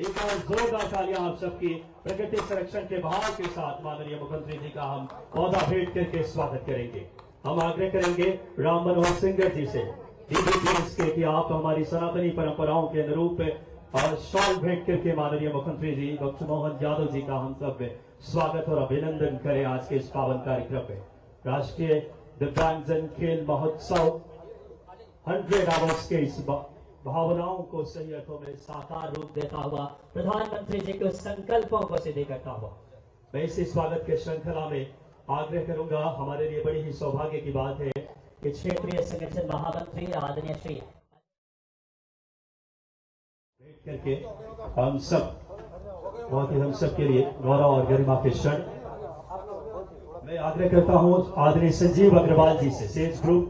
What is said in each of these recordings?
एक बार जोरदार तालियां आप सबकी प्रकृति संरक्षण के भाव के साथ माननीय मुख्यमंत्री जी का हम पौधा भेंट करके स्वागत करेंगे। हम आग्रह करेंगे राम मनोहर सिंह जी से के कि आप हमारी सनातनी परंपराओं के अनुरूप और शॉल भेंट करके माननीय मुख्यमंत्री जी डॉक्टर मोहन यादव जी का हम सब स्वागत और अभिनंदन करें आज के इस पावन कार्यक्रम में। राष्ट्रीय दिव्यांगजन खेल महोत्सव 100 आवर्स के इस भावनाओं को सही अर्थों में साकार रूप देता हुआ प्रधानमंत्री जी के संकल्पों को सिद्ध करता हुआ मैं इस स्वागत के श्रृंखला में आग्रह करूंगा। हमारे लिए बड़ी ही सौभाग्य की बात है कि क्षेत्रीय संगठन महामंत्री आदरणीय श्री भेंट करके हम सब के लिए गौरव और गरिमा के क्षण मैं आग्रह करता हूं आदरणीय संजीव अग्रवाल जी से सेल्स ग्रुप,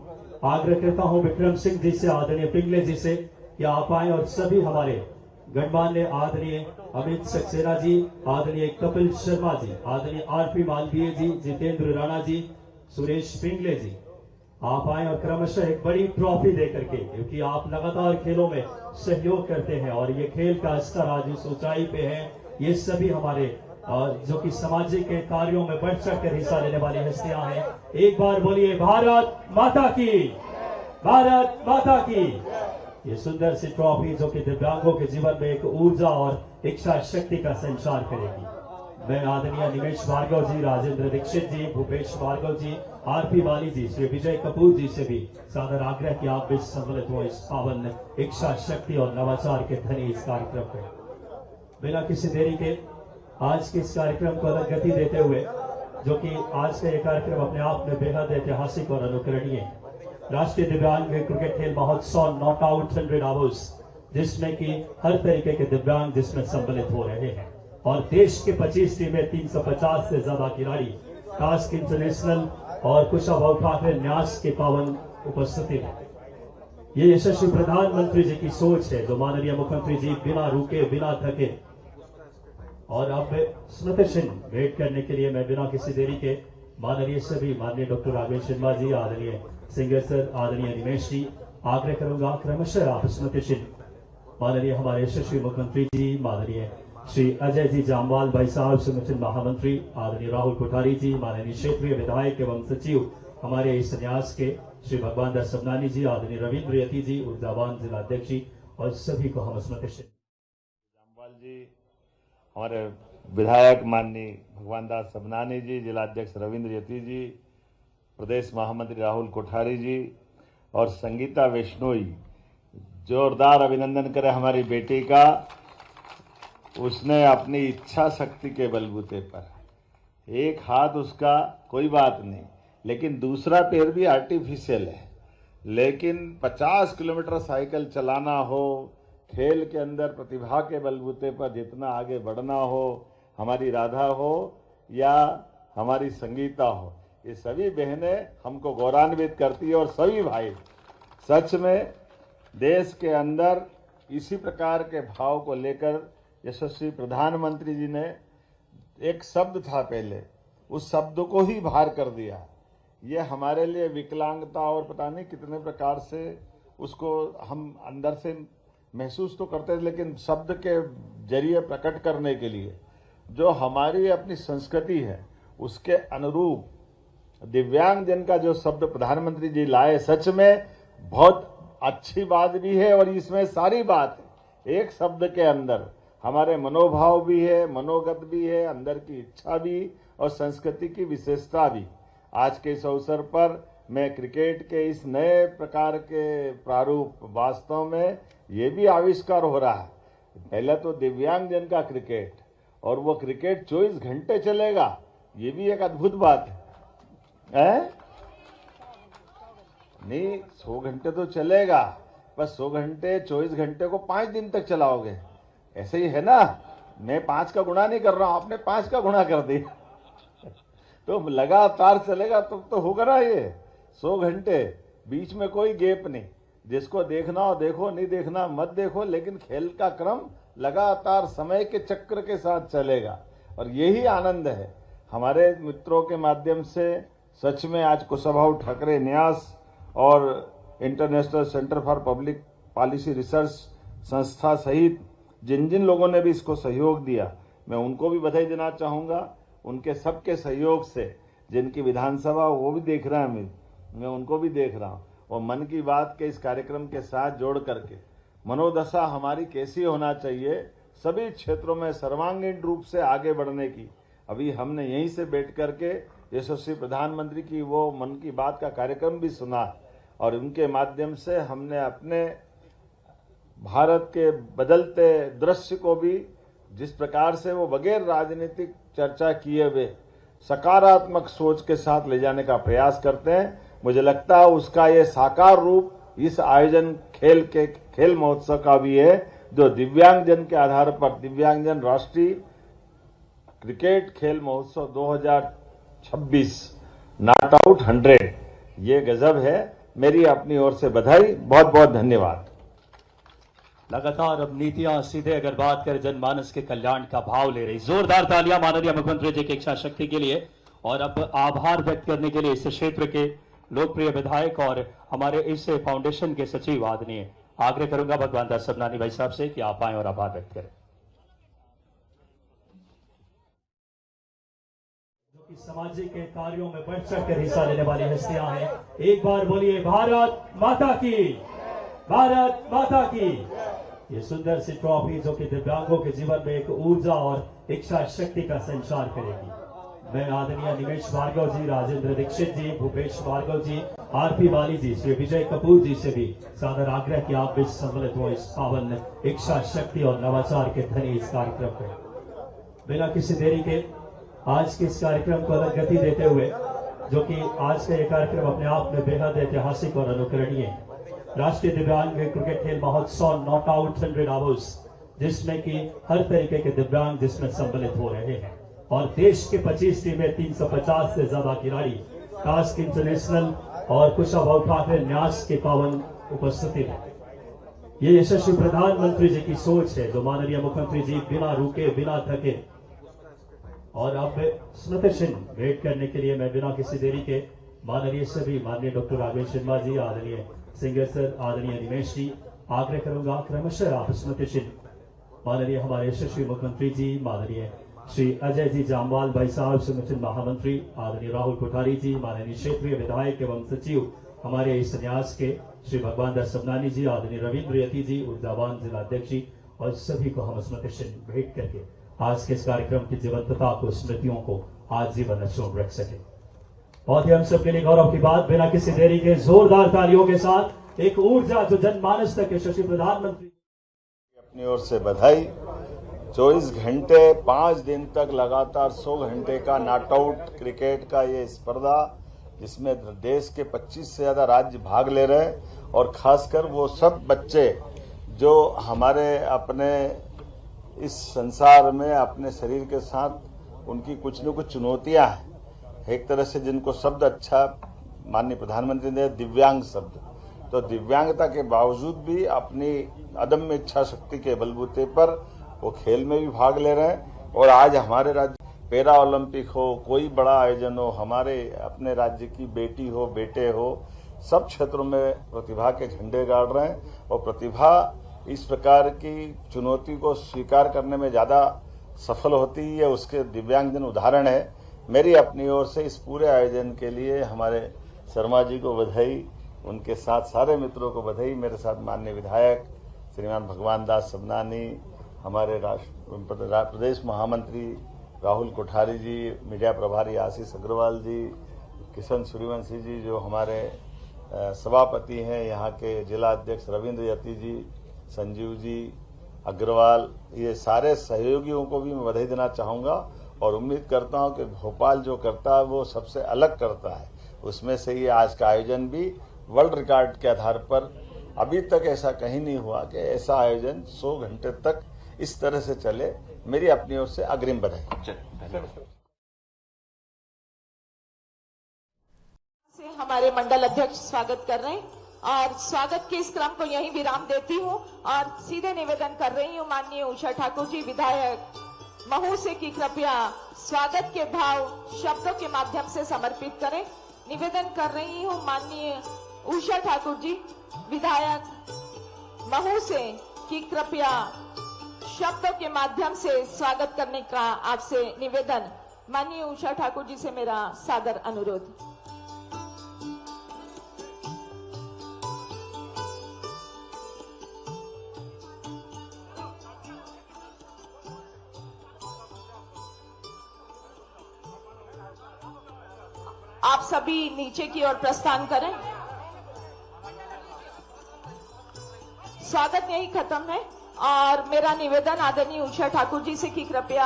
आग्रह करता हूं विक्रम सिंह जी से, आदरणीय पिंगले जी से कि आप आए और सभी हमारे गणमान्य आदरणीय अमित सक्सेना जी, आदरणीय कपिल शर्मा जी, आदरणीय आरपी मालवीय जी, जितेंद्र राणा जी, सुरेश पिंगले जी, आप आए और क्रमशः एक बड़ी ट्रॉफी देकर के, क्योंकि आप लगातार खेलों में सहयोग करते हैं और ये खेल का स्तर आज इस ऊंचाई पे है। ये सभी हमारे जो कि सामाजिक कार्यों में बढ़ चढ़ कर हिस्सा लेने वाली हस्तियां हैं। एक बार बोलिए भारत माता की, भारत माता की। ये सुंदर सी ट्रॉफी जो कि दिव्यांगों के जीवन में एक ऊर्जा और इच्छा शक्ति का संचार करेगी। मैं आदरणीय निमेश भार्गव जी, राजेंद्र दीक्षित जी, भूपेश भार्गव जी, आरपी बाली जी, श्री विजय कपूर जी से भी सादर आग्रह कि आप भी सम्मिलित हो इस पावन इच्छा शक्ति और नवाचार के धनी इस कार्यक्रम में। बिना किसी देरी के आज के इस कार्यक्रम को अलग गति देते हुए, जो कि आज का यह कार्यक्रम अपने आप में बेहद ऐतिहासिक और अनुकरणीय है, राष्ट्रीय दिव्यांग क्रिकेट खेल महोत्सव नॉकआउट 100 आवर्स, जिसमें कि हर तरीके के दिव्यांग जिसमें सम्मिलित हो रहे हैं और देश के 25 टीमें 350 से ज्यादा खिलाड़ी टास्क इंटरनेशनल और कुशाभाऊ ठाकरे न्यास के पावन उपस्थिति में ये यशस्वी प्रधानमंत्री जी की सोच है, जो माननीय मुख्यमंत्री जी बिना रुके बिना थके और अब स्मृति चिन्ह भेंट करने के लिए मैं बिना किसी देरी के माननीय डॉक्टर राघवेंद्र शर्मा जी, आदरणीय सिंगर सर, आदरणीय निमेश जी, आग्रह करूंगा क्रमशः आप स्मृति चिन्ह माननीय हमारे यशस्वी मुख्यमंत्री जी, माननीय श्री अजय जी जामवाल भाई साहब, संगठन महामंत्री आदरणीय राहुल कोठारी जी, माननीय क्षेत्रीय विधायक एवं सचिव हमारे इस न्यास के श्री भगवान दास सबनानी जी, आदरणीय रविंद्र यति जी, ऊर्जावान जिलाध्यक्ष जी और सभी को हम स्मृति जामवाल जी, हमारे विधायक माननीय भगवान दास सबनानी जी, जिलाध्यक्ष रविंद्र यति जी, प्रदेश महामंत्री राहुल कोठारी जी और संगीता वैष्णोई, जोरदार अभिनंदन करें हमारी बेटी का। उसने अपनी इच्छा शक्ति के बलबूते पर, एक हाथ उसका कोई बात नहीं, लेकिन दूसरा पैर भी आर्टिफिशियल है, लेकिन 50 किलोमीटर साइकिल चलाना हो, खेल के अंदर प्रतिभा के बलबूते पर जितना आगे बढ़ना हो, हमारी राधा हो या हमारी संगीता हो, ये सभी बहनें हमको गौरवान्वित करती है और सभी भाई। सच में देश के अंदर इसी प्रकार के भाव को लेकर यशस्वी प्रधानमंत्री जी ने, एक शब्द था पहले, उस शब्द को ही बाहर कर दिया। ये हमारे लिए विकलांगता और पता नहीं कितने प्रकार से उसको हम अंदर से महसूस तो करते हैं, लेकिन शब्द के जरिए प्रकट करने के लिए जो हमारी अपनी संस्कृति है उसके अनुरूप दिव्यांग जन का जो शब्द प्रधानमंत्री जी लाए, सच में बहुत अच्छी बात भी है और इसमें सारी बात है। एक शब्द के अंदर हमारे मनोभाव भी है, मनोगत भी है, अंदर की इच्छा भी और संस्कृति की विशेषता भी। आज के इस अवसर पर मैं क्रिकेट के इस नए प्रकार के प्रारूप, वास्तव में ये भी आविष्कार हो रहा है। पहले तो दिव्यांग जन का क्रिकेट, और वो क्रिकेट 24 घंटे चलेगा, ये भी एक अद्भुत बात है। नहीं, 100 घंटे तो चलेगा, बस 100 घंटे 24 घंटे को 5 दिन तक चलाओगे, ऐसे ही है ना। मैं 5 का गुणा नहीं कर रहा हूं, आपने 5 का गुणा कर दिया तो लगातार चलेगा तो होगा ना ये 100 घंटे, बीच में कोई गैप नहीं। जिसको देखना हो देखो, नहीं देखना मत देखो, लेकिन खेल का क्रम लगातार समय के चक्र के साथ चलेगा और यही आनंद है। हमारे मित्रों के माध्यम से सच में आज कुशाभाऊ ठाकरे न्यास और international centre for public policy research संस्था सहित जिन जिन लोगों ने भी इसको सहयोग दिया, मैं उनको भी बधाई देना चाहूँगा। उनके सबके सहयोग से जिनकी विधानसभा वो भी देख रहा है, मैं उनको भी देख रहा हूँ, और मन की बात के इस कार्यक्रम के साथ जोड़ करके मनोदशा हमारी कैसी होना चाहिए, सभी क्षेत्रों में सर्वांगीण रूप से आगे बढ़ने की। अभी हमने यहीं से बैठ करके यशस्वी प्रधानमंत्री की वो मन की बात का कार्यक्रम भी सुना, और उनके माध्यम से हमने अपने भारत के बदलते दृश्य को भी, जिस प्रकार से वो बगैर राजनीतिक चर्चा किए हुए सकारात्मक सोच के साथ ले जाने का प्रयास करते हैं, मुझे लगता है उसका ये साकार रूप इस आयोजन खेल महोत्सव का भी है, जो दिव्यांगजन के आधार पर दिव्यांगजन राष्ट्रीय क्रिकेट खेल महोत्सव 2026 नॉट आउट 100, ये गजब है। मेरी अपनी ओर से बधाई, बहुत बहुत धन्यवाद। लगातार अब नीतियां सीधे अगर बात करें जनमानस के कल्याण का भाव ले रही, जोरदार तालियां माननीय मुख्यमंत्री जी की इच्छा शक्ति के लिए, और अब आभार व्यक्त करने के लिए इस क्षेत्र के लोकप्रिय विधायक और हमारे इस फाउंडेशन के सचिव आदरणीय आग्रह करूंगा भगवान दास सबनानी भाई साहब से कि आप आए और आभार व्यक्त करें। जो कि सामाजिक कार्यों में बढ़ चढ़ कर हिस्सा लेने वाली हस्तियां हैं। एक बार बोलिए भारत माता की, भारत माता की। ये सुंदर सी ट्रॉफी जो कि दिव्यांगों के जीवन में एक ऊर्जा और इच्छा शक्ति का संचार करेगी। मैं आदरणीय निमेश भार्गव जी, राजेंद्र दीक्षित जी, भूपेश भार्गव जी, आरपी वाली जी, श्री विजय कपूर जी से भी सादर आग्रह कि आप भी सम्मिलित हो इस पावन इच्छा शक्ति और नवाचार के धनी इस कार्यक्रम में। बिना किसी देरी के आज के इस कार्यक्रम को अलग गति देते हुए, जो कि आज का यह कार्यक्रम अपने आप में बेहद ऐतिहासिक और अनुकरणीय है, राष्ट्रीय दिव्यांग क्रिकेट खेल महोत्सव नॉट आउट 100 आवर्स, जिसमें कि हर तरीके के दिव्यांग जिसमें सम्मिलित हो रहे हैं, और देश के 25 टीमें, 350 से ज्यादा खिलाड़ी, टास्क इंटरनेशनल और कुशाभाऊ ठाकरे न्यास के पावन उपस्थिति में ये यशस्वी प्रधानमंत्री जी की सोच है, जो माननीय मुख्यमंत्री जी बिना रुके बिना थके। और अब स्मृति चिन्ह भेंट करने के लिए मैं बिना किसी देरी के माननीय डॉक्टर राघवेंद्र शर्मा जी, आदरणीय सिंगर सर, आदरणीय निमेश जी, आग्रह करूंगा क्रमशः आप स्मृति चिन्ह माननीय हमारे यशस्वी मुख्यमंत्री जी, माननीय श्री अजय जी जामवाल भाई साहब, स्मृति चिन्ह महामंत्री आदरणीय राहुल कोठारी जी, माननीय क्षेत्रीय विधायक एवं सचिव हमारे इस न्यास के श्री भगवान दास सबनानी जी, आदरणीय रविंद्र यति जी, ऊर्जावान जिलाध्यक्ष जी, और सभी को हम स्मृति चिन्ह भेंट करके आज के इस कार्यक्रम की जीवंतता को, स्मृतियों को आजीवन अक्षुण्ण रख सके। बहुत ही हम सबके लिए गौरव की बात, बिना किसी देरी के जोरदार तालियों के साथ एक ऊर्जा जो जनमानस तक यशस्वी प्रधानमंत्री। अपनी ओर से बधाई। 24 घंटे 5 दिन तक लगातार 100 घंटे का नॉट आउट क्रिकेट का ये स्पर्धा, जिसमें देश के 25 से ज्यादा राज्य भाग ले रहे हैं, और खासकर वो सब बच्चे जो हमारे अपने इस संसार में अपने शरीर के साथ उनकी कुछ न कुछ चुनौतियां हैं, एक तरह से जिनको शब्द अच्छा माननीय प्रधानमंत्री ने दिव्यांग शब्द, तो दिव्यांगता के बावजूद भी अपनी अदम्य इच्छा शक्ति के बलबूते पर वो खेल में भी भाग ले रहे हैं। और आज हमारे राज्य पैरा ओलंपिक हो, कोई बड़ा आयोजन हो, हमारे अपने राज्य की बेटी हो, बेटे हो, सब क्षेत्रों में प्रतिभा के झंडे गाड़ रहे हैं, और प्रतिभा इस प्रकार की चुनौती को स्वीकार करने में ज्यादा सफल होती है, उसके दिव्यांगजन उदाहरण है। मेरी अपनी ओर से इस पूरे आयोजन के लिए हमारे शर्मा जी को बधाई, उनके साथ सारे मित्रों को बधाई, मेरे साथ माननीय विधायक श्रीमान भगवान दास सबनानी, हमारे प्रदेश महामंत्री राहुल कोठारी जी, मीडिया प्रभारी आशीष अग्रवाल जी, किशन सूर्यवंशी जी जो हमारे सभापति हैं, यहाँ के जिला अध्यक्ष रविंद्र यति जी, संजीव जी अग्रवाल, ये सारे सहयोगियों को भी मैं बधाई देना चाहूँगा, और उम्मीद करता हूँ कि भोपाल जो करता है वो सबसे अलग करता है। उसमें से ये आज का आयोजन भी वर्ल्ड रिकॉर्ड के आधार पर, अभी तक ऐसा कहीं नहीं हुआ कि ऐसा आयोजन 100 घंटे तक इस तरह से चले। मेरी अपनी ओर से अग्रिम बधाई। हमारे मंडल अध्यक्ष स्वागत कर रहे हैं, और स्वागत के इस क्रम को यहीं विराम देती हूं और सीधे निवेदन कर रही हूं माननीय उषा ठाकुर जी विधायक महू से कि कृपया स्वागत के भाव शब्दों के माध्यम से समर्पित करें। निवेदन कर रही हूं माननीय उषा ठाकुर जी विधायक महू से कि कृपया शब्दों के माध्यम से स्वागत करने का आपसे निवेदन। माननीय उषा ठाकुर जी से मेरा सादर अनुरोध। आप सभी नीचे की ओर प्रस्थान करें। स्वागत यही खत्म है और मेरा निवेदन आदरणीय उषा ठाकुर जी से कि कृपया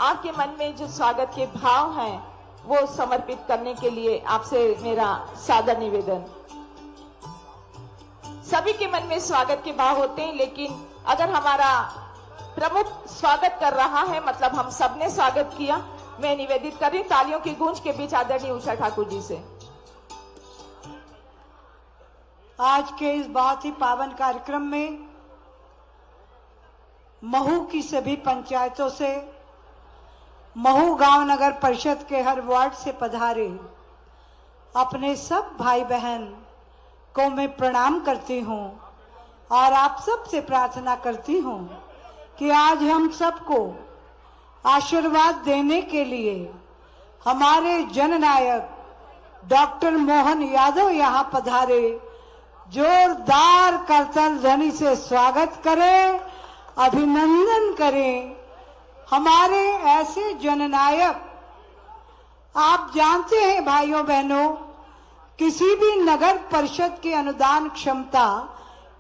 आपके मन में जो स्वागत के भाव हैं वो समर्पित करने के लिए आपसे मेरा सादर निवेदन। सभी के मन में स्वागत के भाव होते हैं, लेकिन अगर हमारा प्रमुख स्वागत कर रहा है मतलब हम सबने स्वागत किया। मैं निवेदित कर रही तालियों की गूंज के बीच आदरणीय उषा ठाकुर जी से। आज के इस बहुत ही पावन कार्यक्रम में महू की सभी पंचायतों से, महू गांव नगर परिषद के हर वार्ड से पधारे अपने सब भाई बहन को मैं प्रणाम करती हूं और आप सब से प्रार्थना करती हूं कि आज हम सबको आशीर्वाद देने के लिए हमारे जननायक डॉक्टर मोहन यादव यहां पधारे। जोरदार करताल ध्वनि से स्वागत करें, अभिनंदन करें। हमारे ऐसे जननायक, आप जानते हैं भाइयों बहनों, किसी भी नगर परिषद की अनुदान क्षमता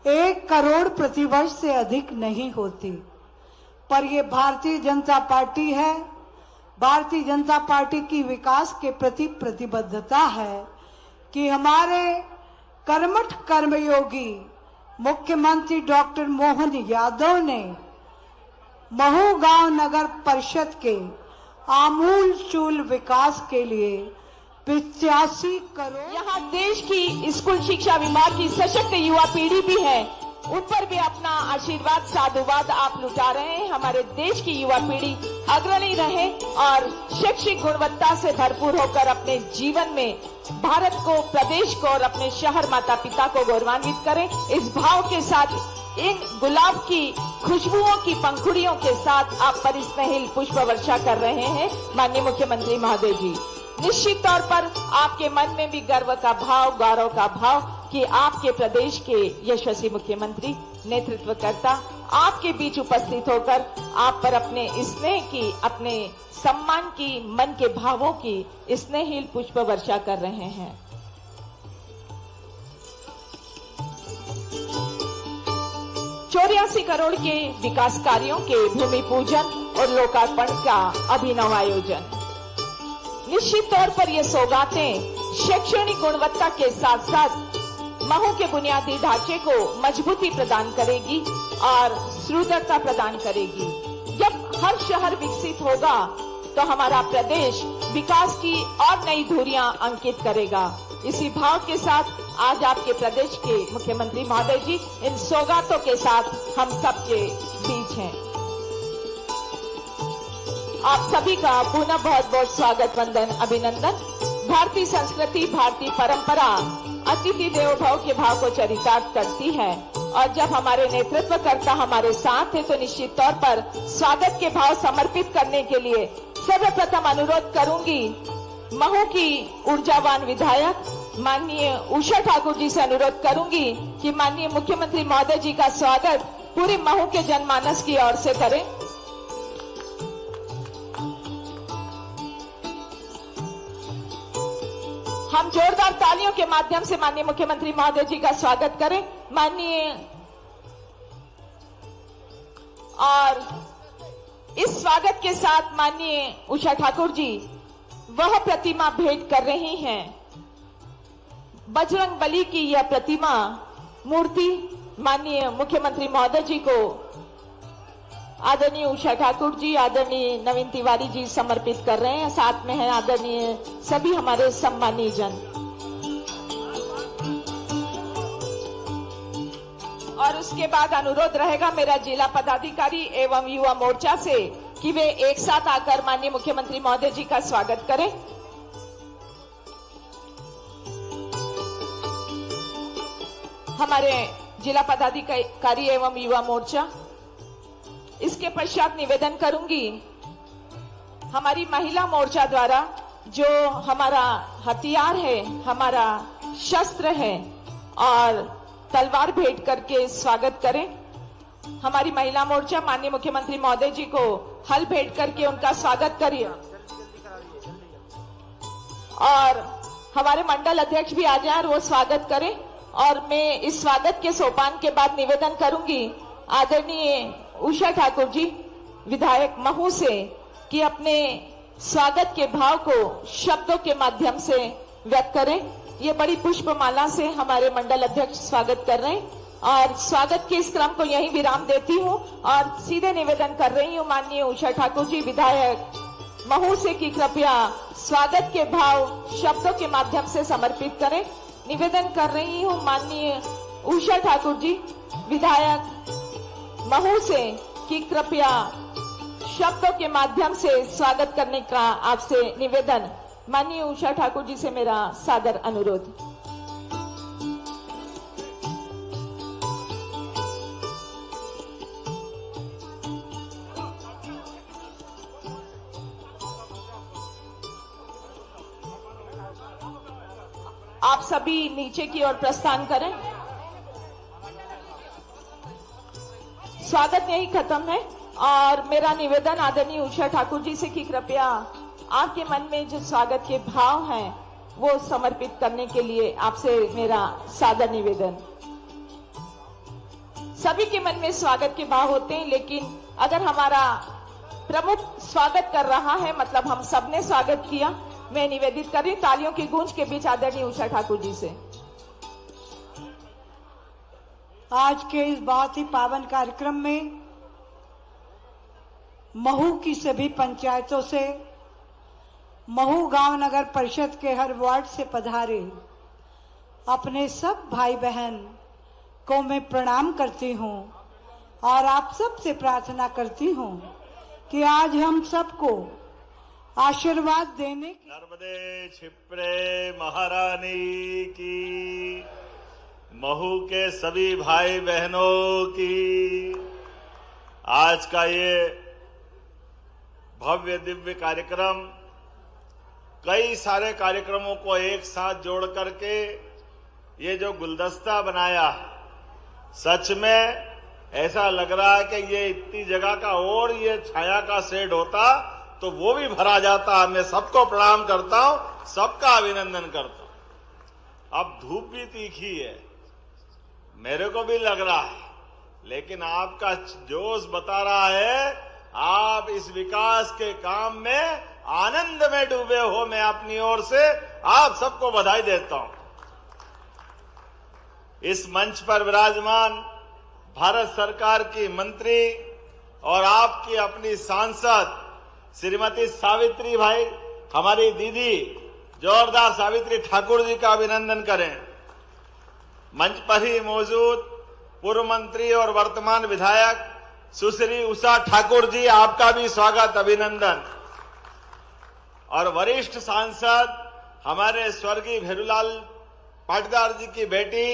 1 करोड़ प्रतिवर्ष से अधिक नहीं होती, पर ये भारतीय जनता पार्टी है। भारतीय जनता पार्टी की विकास के प्रति प्रतिबद्धता है कि हमारे कर्मठ कर्मयोगी मुख्यमंत्री डॉक्टर मोहन यादव ने महू गांव नगर परिषद के आमूल चूल विकास के लिए 85 करोड़। यहाँ देश की स्कूल शिक्षा विभाग की सशक्त युवा पीढ़ी भी है, उन पर भी अपना आशीर्वाद साधुवाद आप लुटा रहे हैं। हमारे देश की युवा पीढ़ी अग्रणी रहे और शैक्षिक गुणवत्ता से भरपूर होकर अपने जीवन में भारत को, प्रदेश को और अपने शहर माता पिता को गौरवान्वित करें। इस भाव के साथ इन गुलाब की खुशबुओं की पंखुड़ियों के साथ आप पर स्नेहिल पुष्प वर्षा कर रहे हैं माननीय मुख्यमंत्री महोदय जी। निश्चित तौर पर आपके मन में भी गर्व का भाव, गौरव का भाव कि आपके प्रदेश के यशस्वी मुख्यमंत्री, नेतृत्वकर्ता आपके बीच उपस्थित होकर आप पर अपने स्नेह की, अपने सम्मान की, मन के भावों की स्नेहिल पुष्प वर्षा कर रहे हैं। चौरासी करोड़ के विकास कार्यों के भूमि पूजन और लोकार्पण का अभिनव आयोजन। निश्चित तौर पर ये सौगातें शैक्षणिक गुणवत्ता के साथ साथ महू के बुनियादी ढांचे को मजबूती प्रदान करेगी और सुदृढ़ता प्रदान करेगी। जब हर शहर विकसित होगा तो हमारा प्रदेश विकास की और नई धुरियां अंकित करेगा। इसी भाव के साथ आज आपके प्रदेश के मुख्यमंत्री महोदय जी इन सौगातों के साथ हम सबके बीच हैं। आप सभी का पुनः बहुत बहुत स्वागत, वंदन, अभिनंदन। भारतीय संस्कृति, भारतीय परंपरा अतिथि देवो भव के भाव को चरितार्थ करती है और जब हमारे नेतृत्वकर्ता हमारे साथ है तो निश्चित तौर पर स्वागत के भाव समर्पित करने के लिए सर्वप्रथम अनुरोध करूंगी महू की ऊर्जावान विधायक माननीय उषा ठाकुर जी से अनुरोध करूंगी कि माननीय मुख्यमंत्री महोदय जी का स्वागत पूरे महू के जनमानस की ओर से करें। हम जोरदार तालियों के माध्यम से माननीय मुख्यमंत्री महोदय जी का स्वागत करें। माननीय और इस स्वागत के साथ माननीय उषा ठाकुर जी वह प्रतिमा भेंट कर रही हैं। बजरंग बली की यह प्रतिमा मूर्ति माननीय मुख्यमंत्री महोदय जी को आदरणीय उषा ठाकुर जी, आदरणीय नवीन तिवारी जी समर्पित कर रहे हैं। साथ में है आदरणीय सभी हमारे सम्मानीय जन। और उसके बाद अनुरोध रहेगा मेरा जिला पदाधिकारी एवं युवा मोर्चा से कि वे एक साथ आकर माननीय मुख्यमंत्री महोदय जी का स्वागत करें। हमारे जिला पदाधिकारी एवं युवा मोर्चा इसके पश्चात निवेदन करूंगी हमारी महिला मोर्चा द्वारा जो हमारा हथियार है, हमारा शस्त्र है और तलवार भेंट करके स्वागत करें। हमारी महिला मोर्चा माननीय मुख्यमंत्री महोदय जी को हल भेंट करके उनका स्वागत करिए और हमारे मंडल अध्यक्ष भी आ जाएं और वो स्वागत करें। और मैं इस स्वागत के सोपान के बाद निवेदन करूंगी आदरणीय उषा ठाकुर जी विधायक महू से कि अपने स्वागत के भाव को शब्दों के माध्यम से व्यक्त करें। ये बड़ी पुष्पमाला से हमारे मंडल अध्यक्ष स्वागत कर रहे हैं और स्वागत के इस क्रम को यहीं विराम देती हूं और सीधे निवेदन कर रही हूं माननीय उषा ठाकुर जी विधायक महू से कि कृपया स्वागत के भाव शब्दों के माध्यम से समर्पित करें। निवेदन कर रही हूं माननीय उषा ठाकुर जी विधायक महू से कि कृपया शब्दों के माध्यम से स्वागत करने का आपसे निवेदन। माननीय उषा ठाकुर जी से मेरा सादर अनुरोध। आप सभी नीचे की ओर प्रस्थान करें। स्वागत यही खत्म है और मेरा निवेदन आदरणीय उषा ठाकुर जी से कि कृपया आपके मन में जो स्वागत के भाव हैं वो समर्पित करने के लिए आपसे मेरा सादर निवेदन। सभी के मन में स्वागत के भाव होते हैं, लेकिन अगर हमारा प्रमुख स्वागत कर रहा है मतलब हम सबने स्वागत किया। मैं निवेदित कर रही हूं तालियों की गूंज के बीच आदरणीय उषा ठाकुर जी से। आज के इस बहुत ही पावन कार्यक्रम में महू की सभी पंचायतों से, महू गांव नगर परिषद के हर वार्ड से पधारे अपने सब भाई बहन को मैं प्रणाम करती हूं और आप सब से प्रार्थना करती हूं कि आज हम सबको आशीर्वाद देने की। नर्मदे क्षिप्रे महारानी की, महू के सभी भाई बहनों की आज का ये भव्य दिव्य कार्यक्रम कई सारे कार्यक्रमों को एक साथ जोड़ करके ये जो गुलदस्ता बनाया है, सच में ऐसा लग रहा है कि ये इतनी जगह का और ये छाया का शेड होता तो वो भी भरा जाता। मैं सबको प्रणाम करता हूं, सबका अभिनंदन करता हूं। अब धूप भी तीखी है, मेरे को भी लग रहा है, लेकिन आपका जोश बता रहा है आप इस विकास के काम में आनंद में डूबे हो। मैं अपनी ओर से आप सबको बधाई देता हूं। इस मंच पर विराजमान भारत सरकार की मंत्री और आपकी अपनी सांसद श्रीमती सावित्री भाई, हमारी दीदी जोरदार सावित्री ठाकुर जी का अभिनंदन करें। मंच पर ही मौजूद पूर्व मंत्री और वर्तमान विधायक सुश्री उषा ठाकुर जी, आपका भी स्वागत अभिनंदन। और वरिष्ठ सांसद हमारे स्वर्गीय भेरूलाल पाटीदार जी की बेटी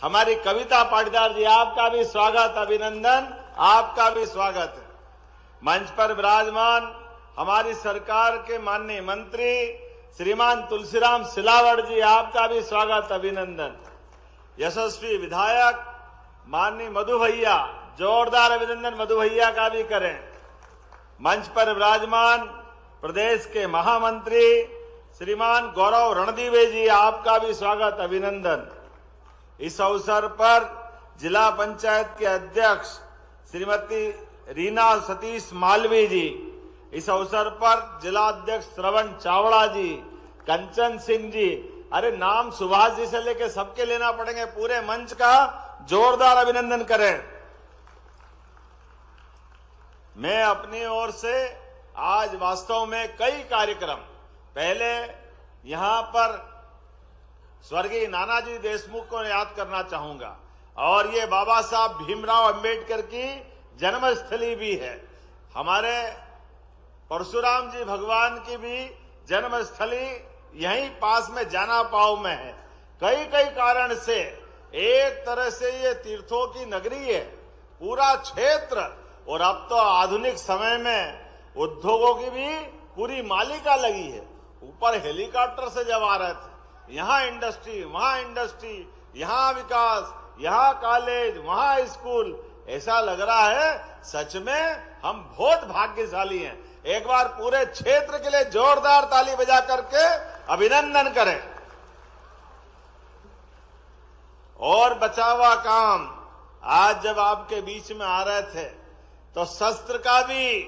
हमारी कविता पाटीदार जी, आपका भी स्वागत अभिनंदन, आपका भी स्वागत है। मंच पर विराजमान हमारी सरकार के माननीय मंत्री श्रीमान तुलसीराम सिलावट जी, आपका भी स्वागत अभिनंदन। यशस्वी विधायक माननीय मधु भैया, जोरदार अभिनंदन मधु भैया का भी करें। मंच पर विराजमान प्रदेश के महामंत्री श्रीमान गौरव रणदीवे जी, आपका भी स्वागत अभिनंदन। इस अवसर पर जिला पंचायत के अध्यक्ष श्रीमती रीना सतीश मालवी जी, इस अवसर पर जिला अध्यक्ष श्रवण चावड़ा जी, कंचन सिंह जी, अरे नाम सुभाष जी से लेकर सबके लेना पड़ेंगे, पूरे मंच का जोरदार अभिनंदन करें। मैं अपनी ओर से आज वास्तव में कई कार्यक्रम, पहले यहां पर स्वर्गीय नानाजी देशमुख को याद करना चाहूंगा और ये बाबा साहब भीमराव अंबेडकर की जन्मस्थली भी है। हमारे परशुराम जी भगवान की भी जन्मस्थली यहीं पास में जाना पाव में है। कई कई कारण से एक तरह से ये तीर्थों की नगरी है। पूरा क्षेत्र और अब तो आधुनिक समय में उद्योगों की भी पूरी मालिका लगी है। ऊपर हेलीकॉप्टर से जब आ रहे थे, यहाँ इंडस्ट्री, वहां इंडस्ट्री, यहाँ विकास, यहाँ कॉलेज, वहां स्कूल, ऐसा लग रहा है सच में हम बहुत भाग्यशाली हैं। एक बार पूरे क्षेत्र के लिए जोरदार ताली बजा करके अभिनंदन करें। और बचा हुआ काम, आज जब आपके बीच में आ रहे थे तो शस्त्र का भी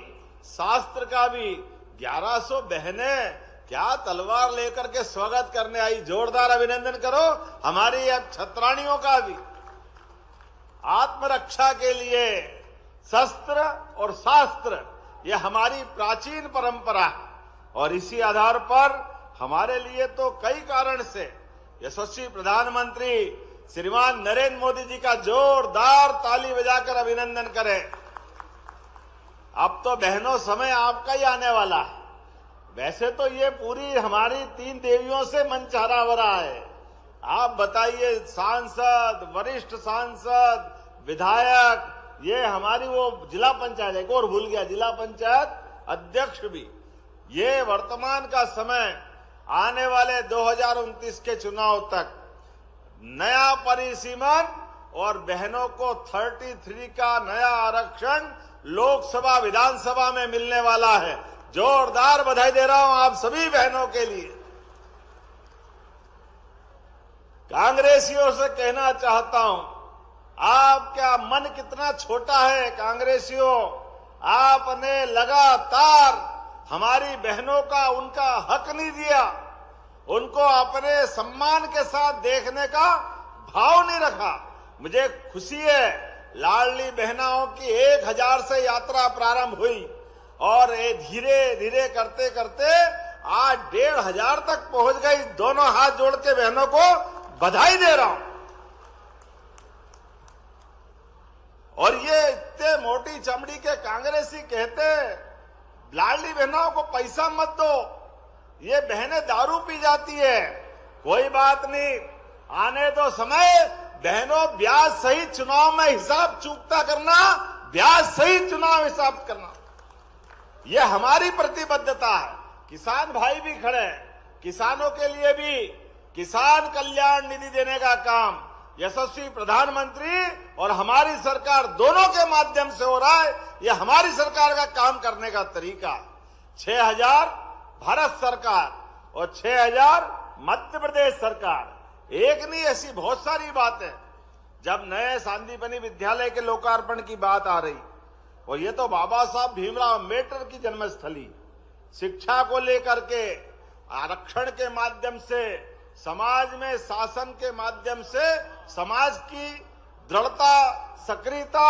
शास्त्र का भी 1100 बहनें क्या तलवार लेकर के स्वागत करने आई। जोरदार अभिनंदन करो हमारी अब छत्राणियों का भी। आत्मरक्षा के लिए शस्त्र और शास्त्र ये हमारी प्राचीन परंपरा है और इसी आधार पर हमारे लिए तो कई कारण से यशस्वी प्रधानमंत्री श्रीमान नरेंद्र मोदी जी का जोरदार ताली बजाकर अभिनंदन करें। अब तो बहनों समय आपका ही आने वाला है। वैसे तो ये पूरी हमारी 3 देवियों से मंच हरा भरा है। आप बताइए, सांसद, वरिष्ठ सांसद, विधायक, ये हमारी वो जिला पंचायत, एक और भूल गया, जिला पंचायत अध्यक्ष भी। ये वर्तमान का समय आने वाले 2029 के चुनाव तक नया परिसीमन और बहनों को 33 का नया आरक्षण लोकसभा विधानसभा में मिलने वाला है। जोरदार बधाई दे रहा हूं आप सभी बहनों के लिए। कांग्रेसियों से कहना चाहता हूं, आपका मन कितना छोटा है कांग्रेसियों। आपने लगातार हमारी बहनों का उनका हक नहीं दिया, उनको अपने सम्मान के साथ देखने का भाव नहीं रखा। मुझे खुशी है, लाडली बहनाओं की 1000 से यात्रा प्रारंभ हुई और ये धीरे धीरे करते करते आज 1500 तक पहुंच गई। दोनों हाथ जोड़ के बहनों को बधाई दे रहा हूं। और ये इतने मोटी चमड़ी के कांग्रेसी कहते लाडली बहनों को पैसा मत दो, ये बहनें दारू पी जाती है। कोई बात नहीं, आने दो समय। बहनों, ब्याज सहित चुनाव में हिसाब चूकता करना, ब्याज सहित चुनाव हिसाब करना, यह हमारी प्रतिबद्धता है। किसान भाई भी खड़े हैं, किसानों के लिए भी किसान कल्याण निधि देने का काम यशस्वी प्रधानमंत्री और हमारी सरकार दोनों के माध्यम से हो रहा है। यह हमारी सरकार का काम करने का तरीका। 6000 भारत सरकार और 6000 मध्य प्रदेश सरकार, एक नहीं, ऐसी बहुत सारी बातें। जब नए सांदीपनि विद्यालय के लोकार्पण की बात आ रही, और ये तो बाबा साहब भीमराव अम्बेडकर की जन्मस्थली, शिक्षा को लेकर के आरक्षण के माध्यम से, समाज में शासन के माध्यम से समाज की दृढ़ता, सक्रियता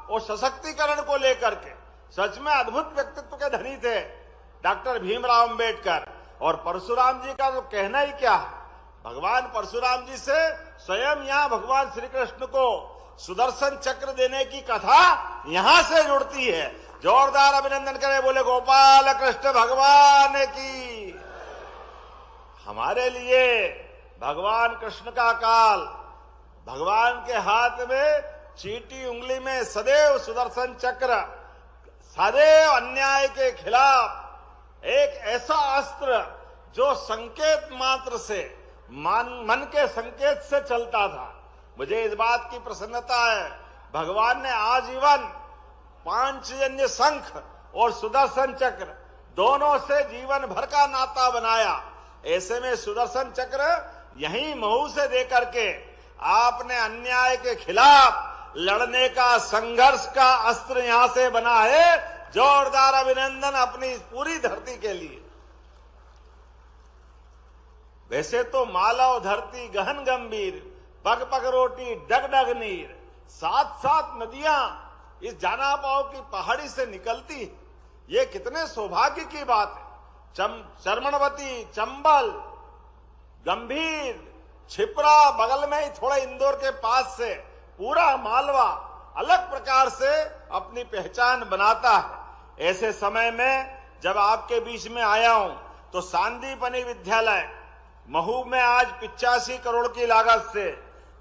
और सशक्तिकरण को लेकर के सच में अद्भुत व्यक्तित्व के धनी थे डॉक्टर भीमराव अम्बेडकर। और परशुराम जी का तो कहना ही क्या है। भगवान परशुराम जी से स्वयं यहाँ भगवान श्री कृष्ण को सुदर्शन चक्र देने की कथा यहां से जुड़ती है। जोरदार अभिनंदन करें, बोले गोपाल कृष्ण भगवान की। हमारे लिए भगवान कृष्ण का काल, भगवान के हाथ में चींटी उंगली में सदैव सुदर्शन चक्र, सदैव अन्याय के खिलाफ एक ऐसा अस्त्र जो संकेत मात्र से, मन के संकेत से चलता था। मुझे इस बात की प्रसन्नता है, भगवान ने आजीवन पांचजन्य शंख और सुदर्शन चक्र दोनों से जीवन भर का नाता बनाया। ऐसे में सुदर्शन चक्र यहीं महू से देकर के आपने अन्याय के खिलाफ लड़ने का, संघर्ष का अस्त्र यहां से बना है। जोरदार अभिनंदन अपनी पूरी धरती के लिए। वैसे तो मालव धरती गहन गंभीर, पग पग रोटी डग डग नीर, 7 नदियां इस जानापाव की पहाड़ी से निकलती। ये कितने सौभाग्य की बात है। चर्मणवती, चंबल, गंभीर, छिपरा, बगल में ही थोड़ा इंदौर के पास से पूरा मालवा अलग प्रकार से अपनी पहचान बनाता है। ऐसे समय में जब आपके बीच में आया हूं तो सांदीपनि विद्यालय महू में आज 85 करोड़ की लागत से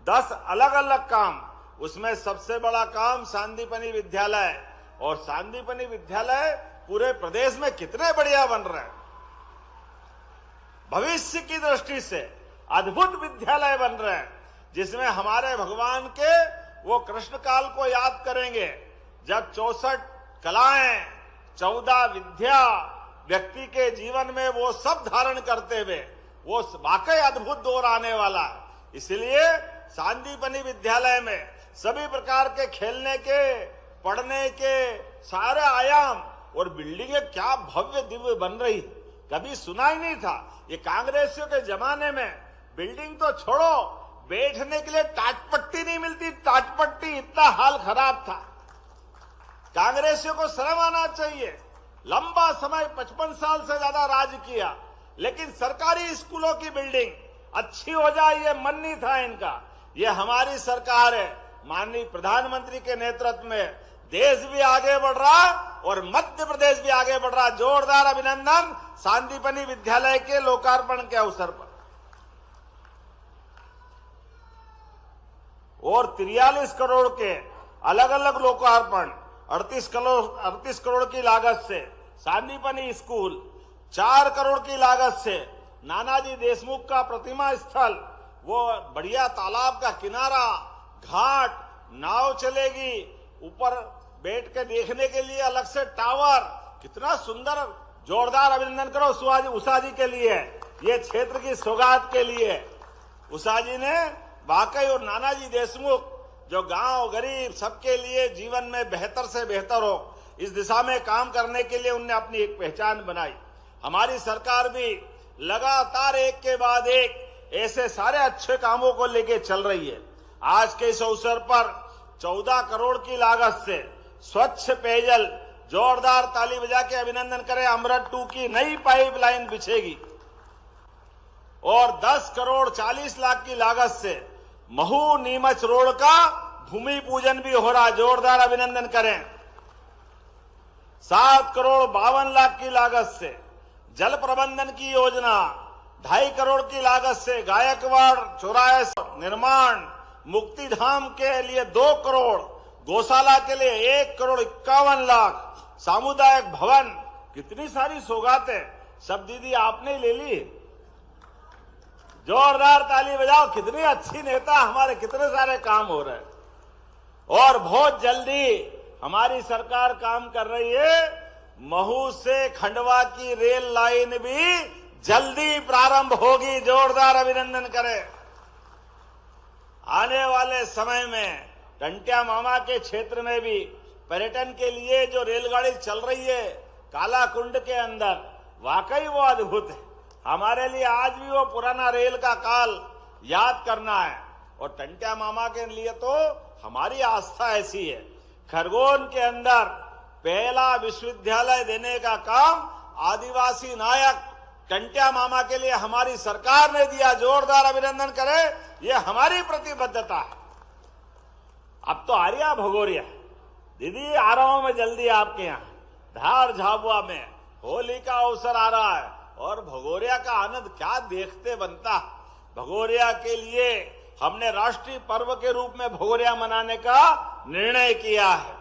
10 अलग अलग काम, उसमें सबसे बड़ा काम सांदीपनि विद्यालय और सांदीपनि विद्यालय पूरे प्रदेश में कितने बढ़िया बन रहे हैं। भविष्य की दृष्टि से अद्भुत विद्यालय बन रहे हैं, जिसमें हमारे भगवान के वो कृष्ण काल को याद करेंगे, जब 64 कलाएं 14 विद्या व्यक्ति के जीवन में वो सब धारण करते हुए वो वाकई अद्भुत दौर आने वाला है। इसलिए सांदीपनि विद्यालय में सभी प्रकार के खेलने के, पढ़ने के सारे आयाम और बिल्डिंगें क्या भव्य दिव्य बन रही, कभी सुना ही नहीं था। ये कांग्रेसियों के जमाने में बिल्डिंग तो छोड़ो, बैठने के लिए टाटपट्टी नहीं मिलती, टाटपट्टी इतना हाल खराब था। कांग्रेसियों को शर्म आना चाहिए। लंबा समय 55 साल से ज्यादा राज किया, लेकिन सरकारी स्कूलों की बिल्डिंग अच्छी हो जाए ये मन नहीं था इनका। ये हमारी सरकार है, माननीय प्रधानमंत्री के नेतृत्व में देश भी आगे बढ़ रहा और मध्य प्रदेश भी आगे बढ़ रहा। जोरदार अभिनंदन सांदीपनि विद्यालय के लोकार्पण के अवसर पर। और 43 करोड़ के अलग अलग लोकार्पण, 38 करोड़ की लागत से सांदीपनि स्कूल, 4 करोड़ की लागत से नानाजी देशमुख का प्रतिमा स्थल, वो बढ़िया तालाब का किनारा, घाट, नाव चलेगी, ऊपर बैठ के देखने के लिए अलग से टावर, कितना सुंदर। जोरदार अभिनंदन करो उषा जी के लिए, ये क्षेत्र की सौगात के लिए। उषा जी ने वाकई, और नानाजी देशमुख जो गांव गरीब सबके लिए जीवन में बेहतर से बेहतर हो, इस दिशा में काम करने के लिए उनने अपनी एक पहचान बनाई। हमारी सरकार भी लगातार एक के बाद एक ऐसे सारे अच्छे कामों को लेके चल रही है। आज के इस अवसर पर 14 करोड़ की लागत से स्वच्छ पेयजल, जोरदार ताली बजा के अभिनंदन करें, अमृत 2 की नई पाइपलाइन बिछेगी। और 10 करोड़ 40 लाख की लागत से महू नीमच रोड का भूमि पूजन भी हो रहा, जोरदार अभिनंदन करें। 7 करोड़ 52 लाख की लागत से जल प्रबंधन की योजना, 2.5 करोड़ की लागत से गायकवाड़ चौराहे निर्माण, मुक्ति धाम के लिए 2 करोड़, गौशाला के लिए 1 करोड़ 51 लाख, सामुदायिक भवन, कितनी सारी सौगातें सब दीदी आपने ही ले ली। जोरदार ताली बजाओ, कितनी अच्छी नेता, हमारे कितने सारे काम हो रहे हैं। और बहुत जल्दी हमारी सरकार काम कर रही है, महू से खंडवा की रेल लाइन भी जल्दी प्रारंभ होगी, जोरदार अभिनंदन करें। आने वाले समय में टंट्या मामा के क्षेत्र में भी पर्यटन के लिए जो रेलगाड़ी चल रही है कालाकुंड के अंदर, वाकई वो अद्भुत है। हमारे लिए आज भी वो पुराना रेल का काल याद करना है। और टंट्या मामा के लिए तो हमारी आस्था ऐसी है, खरगोन के अंदर पहला विश्वविद्यालय देने का काम आदिवासी नायक टंट्या मामा के लिए हमारी सरकार ने दिया, जोरदार अभिनंदन करें, ये हमारी प्रतिबद्धता है। अब तो आ रही भगोरिया दीदी, आ रहा हूं मैं जल्दी आपके यहाँ। धार झाबुआ में होली का अवसर आ रहा है और भगोरिया का आनंद क्या देखते बनता। भगोरिया के लिए हमने राष्ट्रीय पर्व के रूप में भगोरिया मनाने का निर्णय किया है।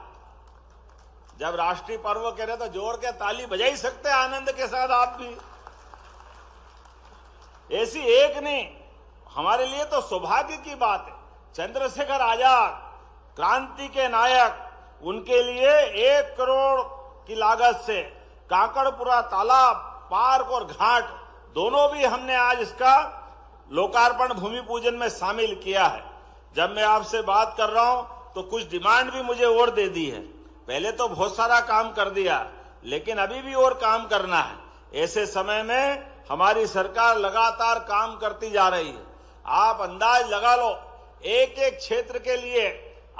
जब राष्ट्रीय पर्व कह रहे तो जोर के ताली बजा ही सकते हैं आनंद के साथ आप भी। ऐसी एक नहीं, हमारे लिए तो सौभाग्य की बात है। चंद्रशेखर आजाद क्रांति के नायक, उनके लिए 1 करोड़ की लागत से काकड़पुरा तालाब, पार्क और घाट दोनों भी हमने आज इसका लोकार्पण भूमि पूजन में शामिल किया है। जब मैं आपसे बात कर रहा हूं तो कुछ डिमांड भी मुझे और दे दी है। पहले तो बहुत सारा काम कर दिया, लेकिन अभी भी और काम करना है। ऐसे समय में हमारी सरकार लगातार काम करती जा रही है। आप अंदाज लगा लो, एक एक क्षेत्र के लिए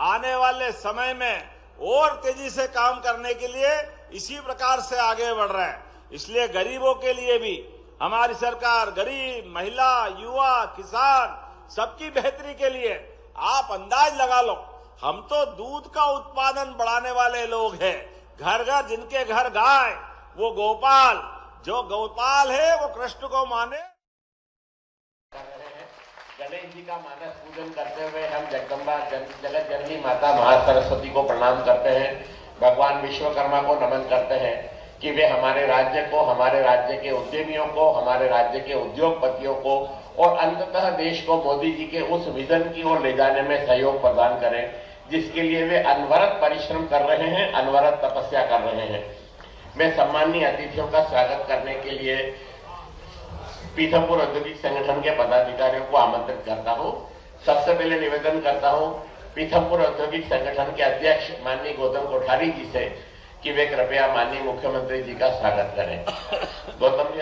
आने वाले समय में और तेजी से काम करने के लिए इसी प्रकार से आगे बढ़ रहा है। इसलिए गरीबों के लिए भी हमारी सरकार, गरीब, महिला, युवा, किसान, सबकी बेहतरी के लिए आप अंदाज लगा लो, हम तो दूध का उत्पादन बढ़ाने वाले लोग हैं। घर घर जिनके घर गाय, वो गोपाल, जो गोपाल है वो कृष्ण को माने। गणेश जी का मानस पूजन करते हुए हम जगदम्बा जगत जननी माता महासरस्वती को प्रणाम करते हैं। भगवान विश्वकर्मा को नमन करते हैं कि वे हमारे राज्य को, हमारे राज्य के उद्यमियों को, हमारे राज्य के उद्योगपतियों को और अंततः देश को मोदी जी के उस विजन की ओर ले जाने में सहयोग प्रदान करें जिसके लिए वे अनवरत परिश्रम कर रहे हैं, अनवरत तपस्या कर रहे हैं। मैं सम्माननीय अतिथियों का स्वागत करने के लिए पीथमपुर औद्योगिक संगठन के पदाधिकारियों को आमंत्रित करता हूं। सबसे पहले निवेदन करता हूं पीथमपुर औद्योगिक संगठन के अध्यक्ष माननीय गौतम कोठारी जी से कि वे कृपया माननीय मुख्यमंत्री जी का स्वागत करें। गौतम जी।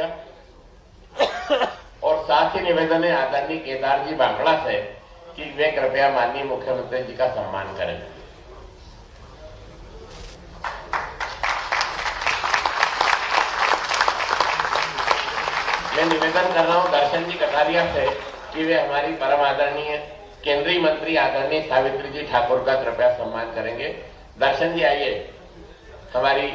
और साथ ही निवेदन है आदरणीय केदार जी बांकड़ा से कि वे कृपया माननीय मुख्यमंत्री जी का सम्मान करें। मैं निवेदन कर रहा हूं दर्शन जी कटारिया से कि वे हमारी परम आदरणीय केंद्रीय मंत्री आदरणीय सावित्री जी ठाकुर का कृपया सम्मान करेंगे। दर्शन जी आइए। हमारी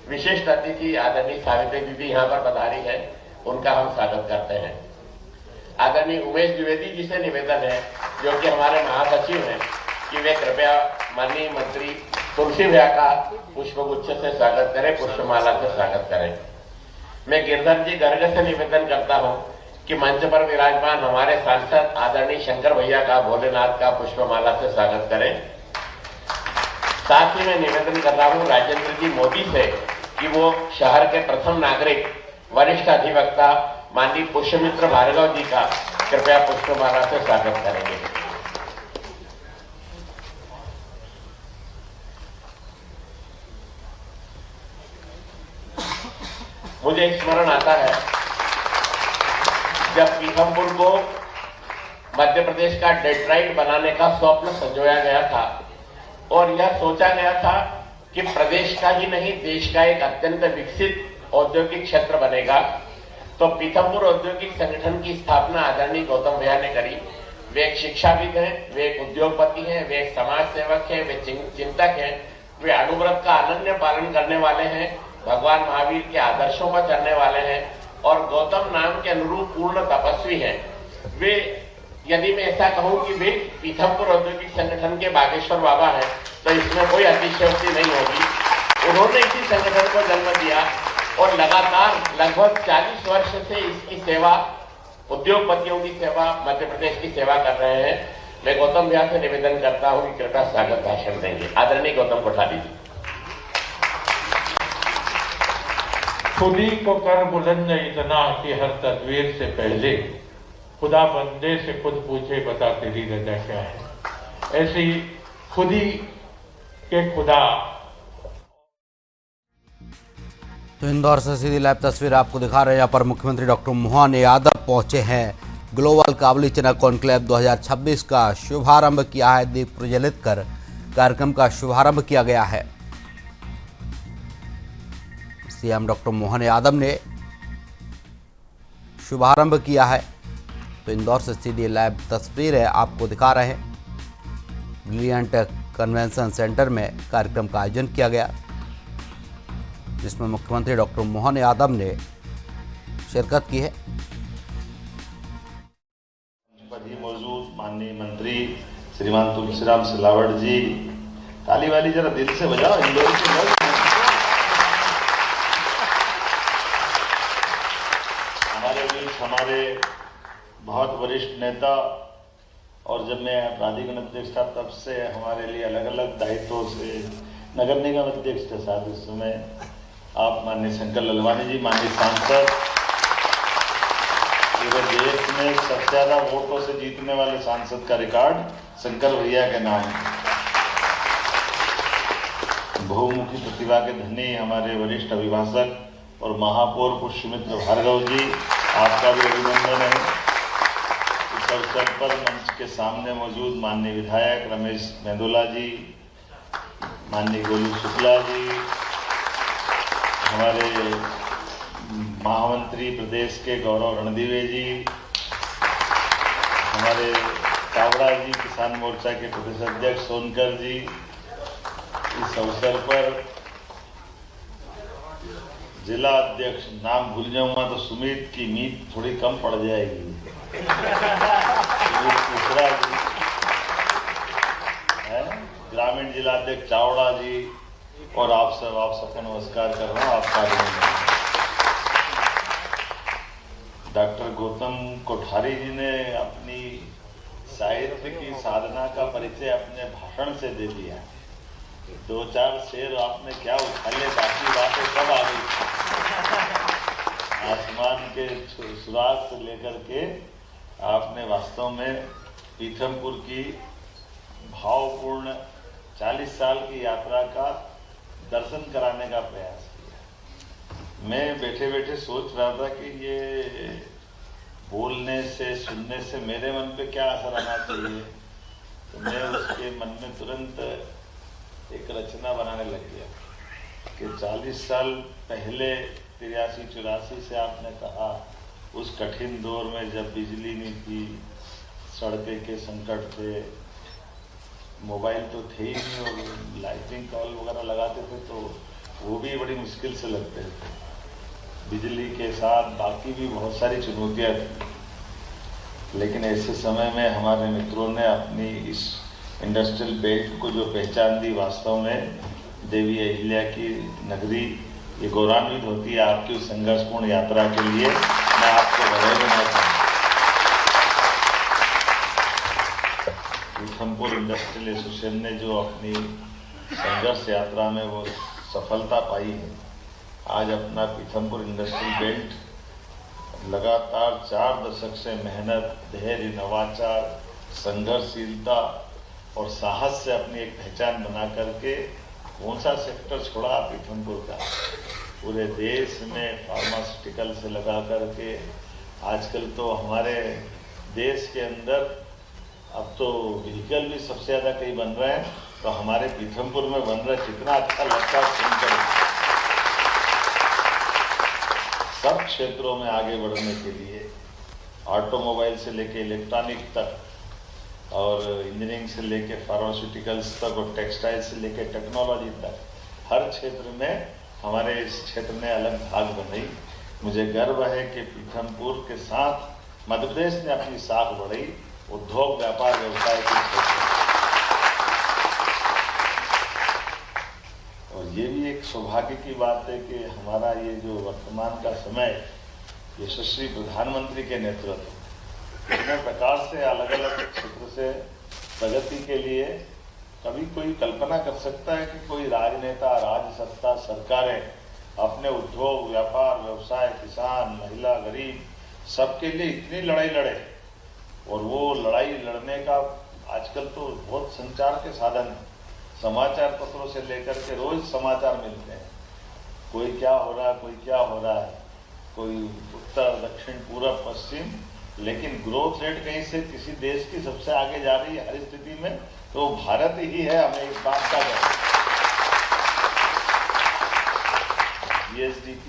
विशिष्ट अतिथि आदरणीय सावित्री दीदी यहाँ पर पधारी है, उनका हम स्वागत करते हैं। आदरणीय उमेश द्विवेदी जी से निवेदन है जो कि हमारे महासचिव हैं कि वे कृपया माननीय मंत्री तुलसी भैया का पुष्पगुच्छ से स्वागत करें, पुष्पमाला से स्वागत करें। मैं गिरधर जी गर्ग से निवेदन करता हूं कि मंच पर विराजमान हमारे सांसद आदरणीय शंकर भैया का, भोलेनाथ का पुष्पमाला से स्वागत करें। साथ ही मैं निवेदन कर रहा हूं राजेंद्र जी मोदी से कि वो शहर के प्रथम नागरिक वरिष्ठ अधिवक्ता माननीय पुष्यमित्र भार्गव जी का कृपया पुष्पमाला से स्वागत करेंगे। मुझे स्मरण आता है जब पीथमपुर को मध्य प्रदेश का डेट्राइट बनाने का स्वप्न संजोया गया था और यह सोचा गया था कि प्रदेश का ही नहीं देश का एक अत्यंत विकसित औद्योगिक क्षेत्र बनेगा, तो पीथमपुर औद्योगिक संगठन की स्थापना आदरणीय गौतम भैया ने करी। वे एक शिक्षाविद हैं, वे एक उद्योगपति हैं, वे एक समाज सेवक हैं, वे चिंतक हैं, वे अणुव्रत का अनन्य पालन करने वाले हैं, भगवान महावीर के आदर्शों पर चलने वाले हैं और गौतम नाम के अनुरूप पूर्ण तपस्वी हैं। वे, यदि मैं ऐसा कहूं कि वे पीथमपुर औद्योगिक संगठन के बागेश्वर बाबा हैं तो इसमें कोई अतिशयोक्ति नहीं होगी। उन्होंने इसी संगठन को जन्म दिया और लगातार लगभग 40 वर्ष से इसकी सेवा, उद्योगपतियों की सेवा, मध्य प्रदेश की सेवा कर रहे हैं। मैं गौतम भैया से निवेदन करता हूं कि कृपया स्वागत भाषण देंगे। आदरणीय गौतम कोठारी जी। खुद ही को कर बुलंद इतना कि हर तदवीर से पहले खुदा बंदे से खुद पूछे बता तेरी रजा क्या है। ऐसी खुद ही के खुदा। तो इंदौर से सीधी लाइव तस्वीर आपको दिखा रहे हैं। यहाँ पर मुख्यमंत्री डॉक्टर मोहन यादव पहुंचे हैं। ग्लोबल काबुली चना कॉन्क्लेव 2026 का शुभारंभ किया है। दीप प्रज्वलित कर कार्यक्रम का शुभारंभ किया गया है। सीएम डॉक्टर मोहन यादव ने शुभारंभ किया है। तो इंदौर से सीधी लाइव तस्वीर है, आपको दिखा रहे हैं। ब्रिलियंट कन्वेंशन सेंटर में कार्यक्रम का आयोजन किया गया जिसमें मुख्यमंत्री डॉक्टर मोहन यादव ने शिरकत की है। पर ही मौजूद माननीय मंत्री श्रीमान तुलसीराम सिलावट जी, ताली वाली जरा दिल से बजाओ। इंदौर के लोग हमारे बीच हमारे बहुत वरिष्ठ नेता, और जब मैं प्राधिकरण अध्यक्ष था तब से हमारे लिए अलग अलग दायित्वों से नगर निगम अध्यक्ष के साथ इस समय आप माननीय शंकर ललवानी जी, माननीय सांसद, पूरे देश में सबसे ज्यादा वोटों से जीतने वाले सांसद का रिकॉर्ड शंकर भैया के नाम। बहुमुखी प्रतिभा के धनी हमारे वरिष्ठ अभिभाषक और महापौर पुष्यमित्र भार्गव जी, आपका भी अभिनंदन है। इस अवसर पर मंच के सामने मौजूद माननीय विधायक रमेश मेंदोला जी, माननीय गोलू शुक्ला जी, हमारे महामंत्री प्रदेश के गौरव रणदीवे जी, हमारे कावड़ा जी किसान मोर्चा के प्रदेश अध्यक्ष सोनकर जी। इस अवसर पर जिला अध्यक्ष, नाम भूल जाऊंगा तो सुमित की मीत थोड़ी कम पड़ जाएगी, दूसरा जी है, ग्रामीण जिला अध्यक्ष चावड़ा जी, और आप सबको नमस्कार कर रहा हूँ। आपका डॉक्टर गौतम कोठारी जी ने अपनी साहित्य की साधना का परिचय अपने भाषण से दे दिया। 2-4 शेर आपने क्या उछाले, बाकी बातें सब आ गई। आसमान के सुराग से लेकर के आपने वास्तव में पीथमपुर की भावपूर्ण 40 साल की यात्रा का दर्शन कराने का प्रयास किया। मैं बैठे बैठे सोच रहा था कि ये बोलने से, सुनने से मेरे मन पे क्या असर आना चाहिए, तो मैं उसके मन में तुरंत एक रचना बनाने लग गया कि 40 साल पहले 83-84 से आपने कहा, उस कठिन दौर में जब बिजली नहीं थी, सड़कें के संकट थे, मोबाइल तो थे ही नहीं और लाइटिंग कॉल वगैरह लगाते थे तो वो भी बड़ी मुश्किल से लगते थे। बिजली के साथ बाकी भी बहुत सारी चुनौतियाँ थी, लेकिन ऐसे समय में हमारे मित्रों ने अपनी इस इंडस्ट्रियल बेल्ट को जो पहचान दी, वास्तव में देवी अहिल्या की नगरी ये गौरवान्वित होती है आपकी उस संघर्षपूर्ण यात्रा के लिए। मैं आपको बधाई देना चाहूँगा। पीथमपुर इंडस्ट्रियल एसोसिएशन ने जो अपनी संघर्ष यात्रा में वो सफलता पाई है, आज अपना पीथमपुर इंडस्ट्रियल बेल्ट लगातार 4 दशक से मेहनत, धैर्य, नवाचार, संघर्षशीलता और साहस से अपनी एक पहचान बना करके कौन सा सेक्टर छोड़ा पीथमपुर का, पूरे देश में फार्मास्यूटिकल से लगा करके आजकल तो हमारे देश के अंदर अब तो व्हीकल भी सबसे ज़्यादा कई बन रहे हैं, तो हमारे पीथमपुर में बन रहा है। कितना अच्छा लगता है सुनकर। सब क्षेत्रों में आगे बढ़ने के लिए, ऑटोमोबाइल से लेके इलेक्ट्रॉनिक तक और इंजीनियरिंग से लेके फार्मास्यूटिकल्स तक और टेक्सटाइल से लेके टेक्नोलॉजी तक, हर क्षेत्र में हमारे इस क्षेत्र ने अलग भाग बनाई। मुझे गर्व है कि पीथमपुर के साथ मध्य प्रदेश ने अपनी साख बढ़ाई उद्योग, व्यापार, व्यवसाय के क्षेत्र। और ये भी एक सौभाग्य की बात है कि हमारा ये जो वर्तमान का समय यशस्वी प्रधानमंत्री के नेतृत्व, इतने प्रकार से अलग अलग क्षेत्र से प्रगति के लिए कभी कोई कल्पना कर सकता है कि कोई राजनेता, राज्य सत्ता, सरकारें अपने उद्योग, व्यापार, व्यवसाय, किसान, महिला, गरीब सबके लिए इतनी लड़ाई लड़े। और वो लड़ाई लड़ने का आजकल तो बहुत संचार के साधन है, समाचार पत्रों से लेकर के रोज समाचार मिलते हैं, कोई क्या हो रहा है, कोई क्या हो रहा है, कोई उत्तर, दक्षिण, पूरब, पश्चिम, लेकिन ग्रोथ रेट कहीं से किसी देश की सबसे आगे जा रही है हर स्थिति में, तो भारत ही है। हमें इस बात का GSDP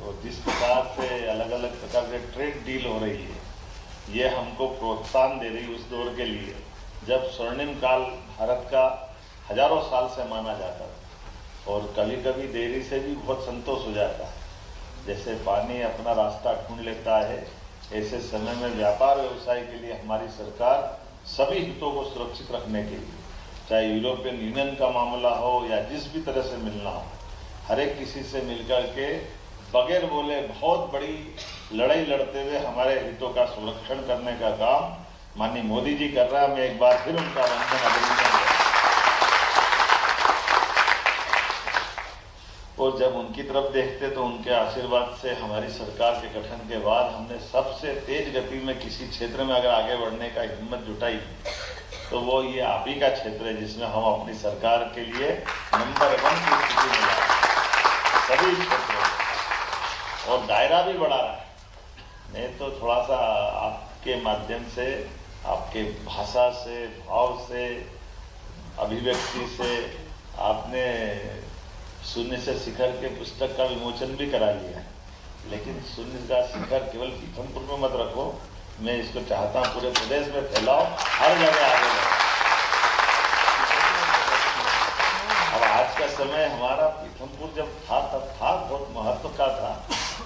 और जिस प्रकार से अलग अलग प्रकार के ट्रेड डील हो रही है, ये हमको प्रोत्साहन दे रही उस दौर के लिए जब स्वर्णिम काल भारत का हजारों साल से माना जाता था, और कभी कभी देरी से भी बहुत संतोष हो जाता है। जैसे पानी अपना रास्ता ढूंढ लेता है, ऐसे समय में व्यापार व्यवसाय के लिए हमारी सरकार सभी हितों को सुरक्षित रखने के लिए, चाहे यूरोपियन यूनियन का मामला हो या जिस भी तरह से मिलना हो, हर एक किसी से मिलकर के बगैर बोले बहुत बड़ी लड़ाई लड़ते हुए हमारे हितों का संरक्षण करने का काम माननीय मोदी जी कर रहा है। मैं एक बार फिर उनका वंदन अभिनंदन करता हूं। और जब उनकी तरफ देखते तो उनके आशीर्वाद से हमारी सरकार के गठन के बाद हमने सबसे तेज गति में किसी क्षेत्र में अगर आगे बढ़ने का हिम्मत जुटाई तो वो ये आप ही का क्षेत्र है, जिसमें हम अपनी सरकार के लिए नंबर 1 की स्थिति में लाए सभी क्षेत्रों, और दायरा भी बढ़ा रहा है। मैं तो थोड़ा सा आपके माध्यम से, आपके भाषा से, भाव से, अभिव्यक्ति से आपने शून्य से शिखर के पुस्तक का विमोचन भी करा लिया है, लेकिन शून्य का शिखर केवल पीथमपुर में मत रखो। मैं इसको चाहता हूँ पूरे प्रदेश में फैलाओ, हर जगह आगे बढ़ो। अब आज का समय हमारा पीथमपुर जब था तब था बहुत महत्व का था,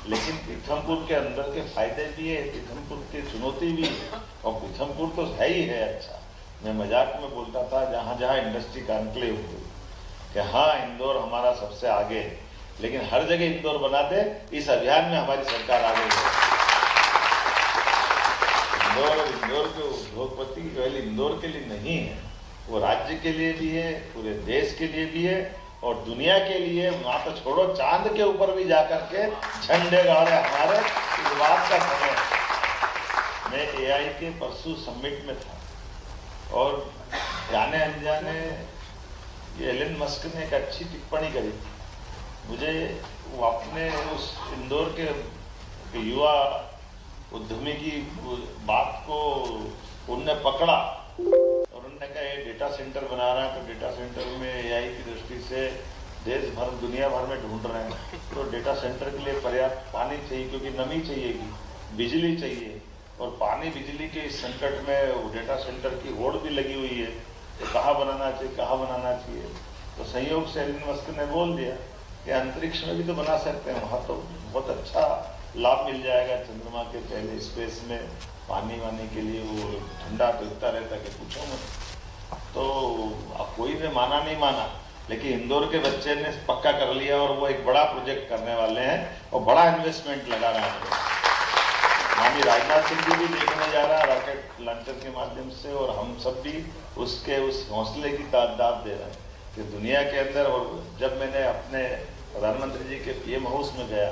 लेकिन पीथमपुर के अंदर के फायदे भी है, पीथमपुर की चुनौती भी है, और पीथमपुर तो है ही है। अच्छा, मैं मजाक में बोलता था जहाँ जहाँ इंडस्ट्री का एनक्लेव हुई, कि हाँ इंदौर हमारा सबसे आगे है, लेकिन हर जगह इंदौर बना दे, इस अभियान में हमारी सरकार आगे है। इंदौर के उद्योगपति केवल इंदौर के लिए नहीं है, वो राज्य के लिए भी है, पूरे देश के लिए भी है और दुनिया के लिए। वहां तो छोड़ो, चांद के ऊपर भी जाकर के झंडे गाड़े हमारे। इस बात का समय, मैं AI के परसों समिट में था और जाने अनजाने ये एलन मस्क ने एक अच्छी टिप्पणी करी थी। मुझे वो अपने उस इंदौर के युवा उद्यमी की बात को उनने पकड़ा और उन्होंने कहा ये डेटा सेंटर बना रहा है, तो डेटा सेंटर में AI की दृष्टि से देश भर दुनिया भर में ढूंढ रहे हैं, तो डेटा सेंटर के लिए पर्याप्त पानी चाहिए, क्योंकि नमी चाहिएगी, बिजली चाहिए, और पानी बिजली के इस संकट में डेटा सेंटर की होड़ भी लगी हुई है, तो कहाँ बनाना चाहिए, कहाँ बनाना चाहिए। तो संयोग से एलन मस्क ने बोल दिया कि अंतरिक्ष में भी तो बना सकते हैं, वहाँ तो बहुत अच्छा लाभ मिल जाएगा। चंद्रमा के पहले स्पेस में पानी वानी के लिए वो ठंडा तो इतना रहता कि पूछो मत। तो अब कोई ने माना नहीं माना, लेकिन इंदौर के बच्चे ने पक्का कर लिया और वो एक बड़ा प्रोजेक्ट करने वाले हैं और बड़ा इन्वेस्टमेंट लगा रहा है। माननीय राजनाथ सिंह जी भी देखने जा रहा है रॉकेट लॉन्चर के माध्यम से, और हम सब भी उसके उस हौसले की दाद दे रहे हैं कि दुनिया के अंदर। और जब मैंने अपने प्रधानमंत्री जी के PM हाउस में गया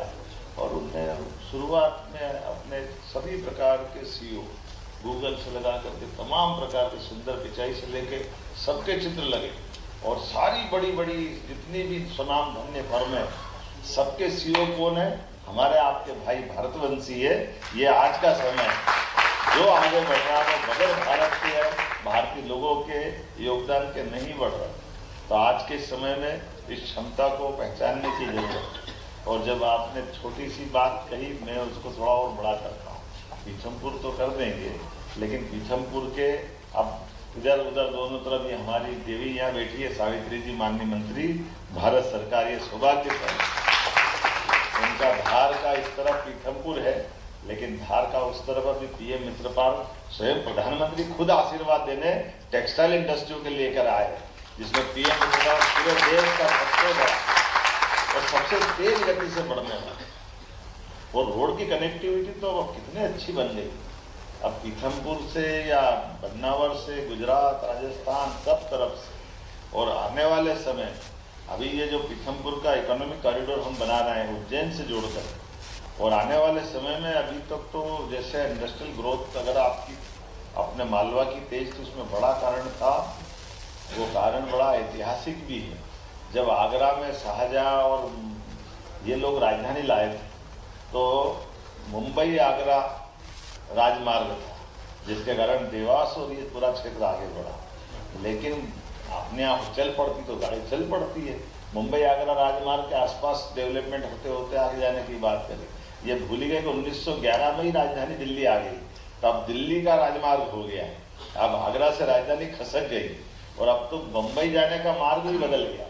और उनने शुरुआत में अपने सभी प्रकार के CEO गूगल से लगा करके तमाम प्रकार के सुंदर पिचाई से लेके सबके चित्र लगे, और सारी बड़ी बड़ी जितनी भी सुनाम धन्य फर्म है सबके CEO कौन है? हमारे आपके भाई भारतवंशी है। ये आज का समय है, जो आगे बढ़ रहा है बगैर भारत के है, भारतीय लोगों के योगदान के नहीं बढ़ रहा। तो आज के समय में इस क्षमता को पहचानने की जरूरत है। और जब आपने छोटी सी बात कही, मैं उसको थोड़ा और बड़ा करता हूँ। पीथमपुर तो कर देंगे, लेकिन पीथमपुर के अब इधर उधर दोनों तरफ ये हमारी देवी यहाँ बैठी है, सावित्री जी माननीय मंत्री भारत सरकार, ये सौभाग्य है उनका। धार का इस तरफ पीथमपुर है, लेकिन धार का उस तरफ अभी PM मित्रपाल स्वयं प्रधानमंत्री खुद आशीर्वाद देने टेक्सटाइल इंडस्ट्री के लेकर आए, जिसमें PM मित्रपाल पूरे देश का सबसे बड़ा और सबसे तेज गति से बढ़ने वाला। और रोड की कनेक्टिविटी तो कितनी अच्छी बन गई। अब पीथमपुर से या बन्नावर से गुजरात, राजस्थान, सब तरफ से। और आने वाले समय अभी ये जो पीथमपुर का इकोनॉमिक कॉरिडोर हम बना रहे हैं उज्जैन से जोड़कर, और आने वाले समय में अभी तक तो जैसे इंडस्ट्रियल ग्रोथ अगर आपकी अपने मालवा की तेज, तो उसमें बड़ा कारण था, वो कारण बड़ा ऐतिहासिक भी है। जब आगरा में शाहजहां और ये लोग राजधानी लाए थे, तो मुंबई आगरा राजमार्ग था, जिसके कारण देवास और ये पूरा क्षेत्र आगे बढ़ा। लेकिन अपने आप चल पड़ती तो गाड़ी चल पड़ती है। मुंबई आगरा राजमार्ग के आसपास डेवलपमेंट होते होते आगे जाने की बात करें, ये भूल गए कि 1911 में ही राजधानी दिल्ली आ गई, तब दिल्ली का राजमार्ग हो गया। अब आगरा से राजधानी खसक गई और अब तो बम्बई जाने का मार्ग भी बदल गया।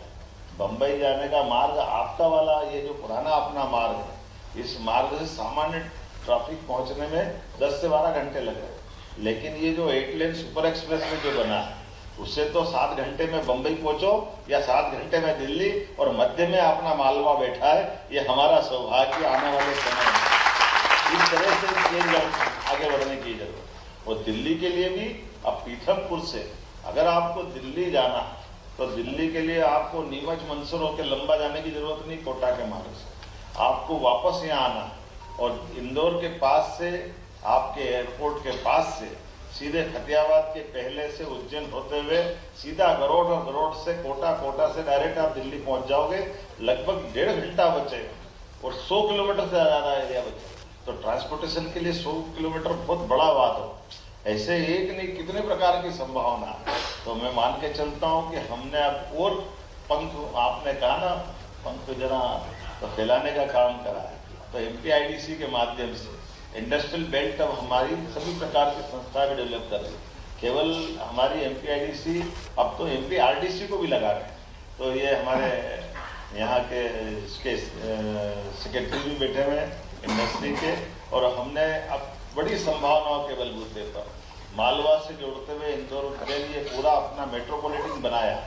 बम्बई जाने का मार्ग आपका वाला ये जो पुराना अपना मार्ग है, इस मार्ग से सामान्य ट्रैफिक पहुंचने में 10 से 12 घंटे लग रहे। लेकिन ये जो 8 लेन सुपर एक्सप्रेस में जो बना है, उससे तो 7 घंटे में बम्बई पहुंचो या 7 घंटे में दिल्ली, और मध्य में अपना मालवा बैठा है। ये हमारा सौभाग्य आने वाले समय में इस तरह से आगे बढ़ने की जरूरत। और दिल्ली के लिए भी अब पीथमपुर से अगर आपको दिल्ली जाना, तो दिल्ली के लिए आपको नीमच मंसूर होकर लंबा जाने की जरूरत नहीं, कोटा के मार्ग से आपको वापस यहाँ आना, और इंदौर के पास से आपके एयरपोर्ट के पास से सीधे खतियाबाद के पहले से उज्जैन होते हुए सीधा गरोड़, और गरोड़ से कोटा, कोटा से डायरेक्ट आप दिल्ली पहुंच जाओगे। लगभग 1.5 घंटा बचेगा और 100 किलोमीटर से ज्यादा एरिया बचेगा। तो ट्रांसपोर्टेशन के लिए 100 किलोमीटर बहुत बड़ा बात हो। ऐसे एक नहीं कितने प्रकार की संभावना। तो मैं मान के चलता हूँ कि हमने अब और पंख, आपने कहा ना पंख जरा तो फैलाने का काम करा है। तो MPIDC के माध्यम से इंडस्ट्रियल बेल्ट अब हमारी सभी प्रकार की संस्थाएं डेवलप कर रही है। केवल हमारी MPIDC अब तो MPRDC को भी लगा रहे हैं। तो ये हमारे यहाँ के इसके सेक्रेटरी भी बैठे हुए हैं इंडस्ट्री के, और हमने अब बड़ी संभावनाओं के बलबूते पर मालवा से जोड़ते हुए इंदौर के लिए पूरा अपना मेट्रोपॉलिटन बनाया।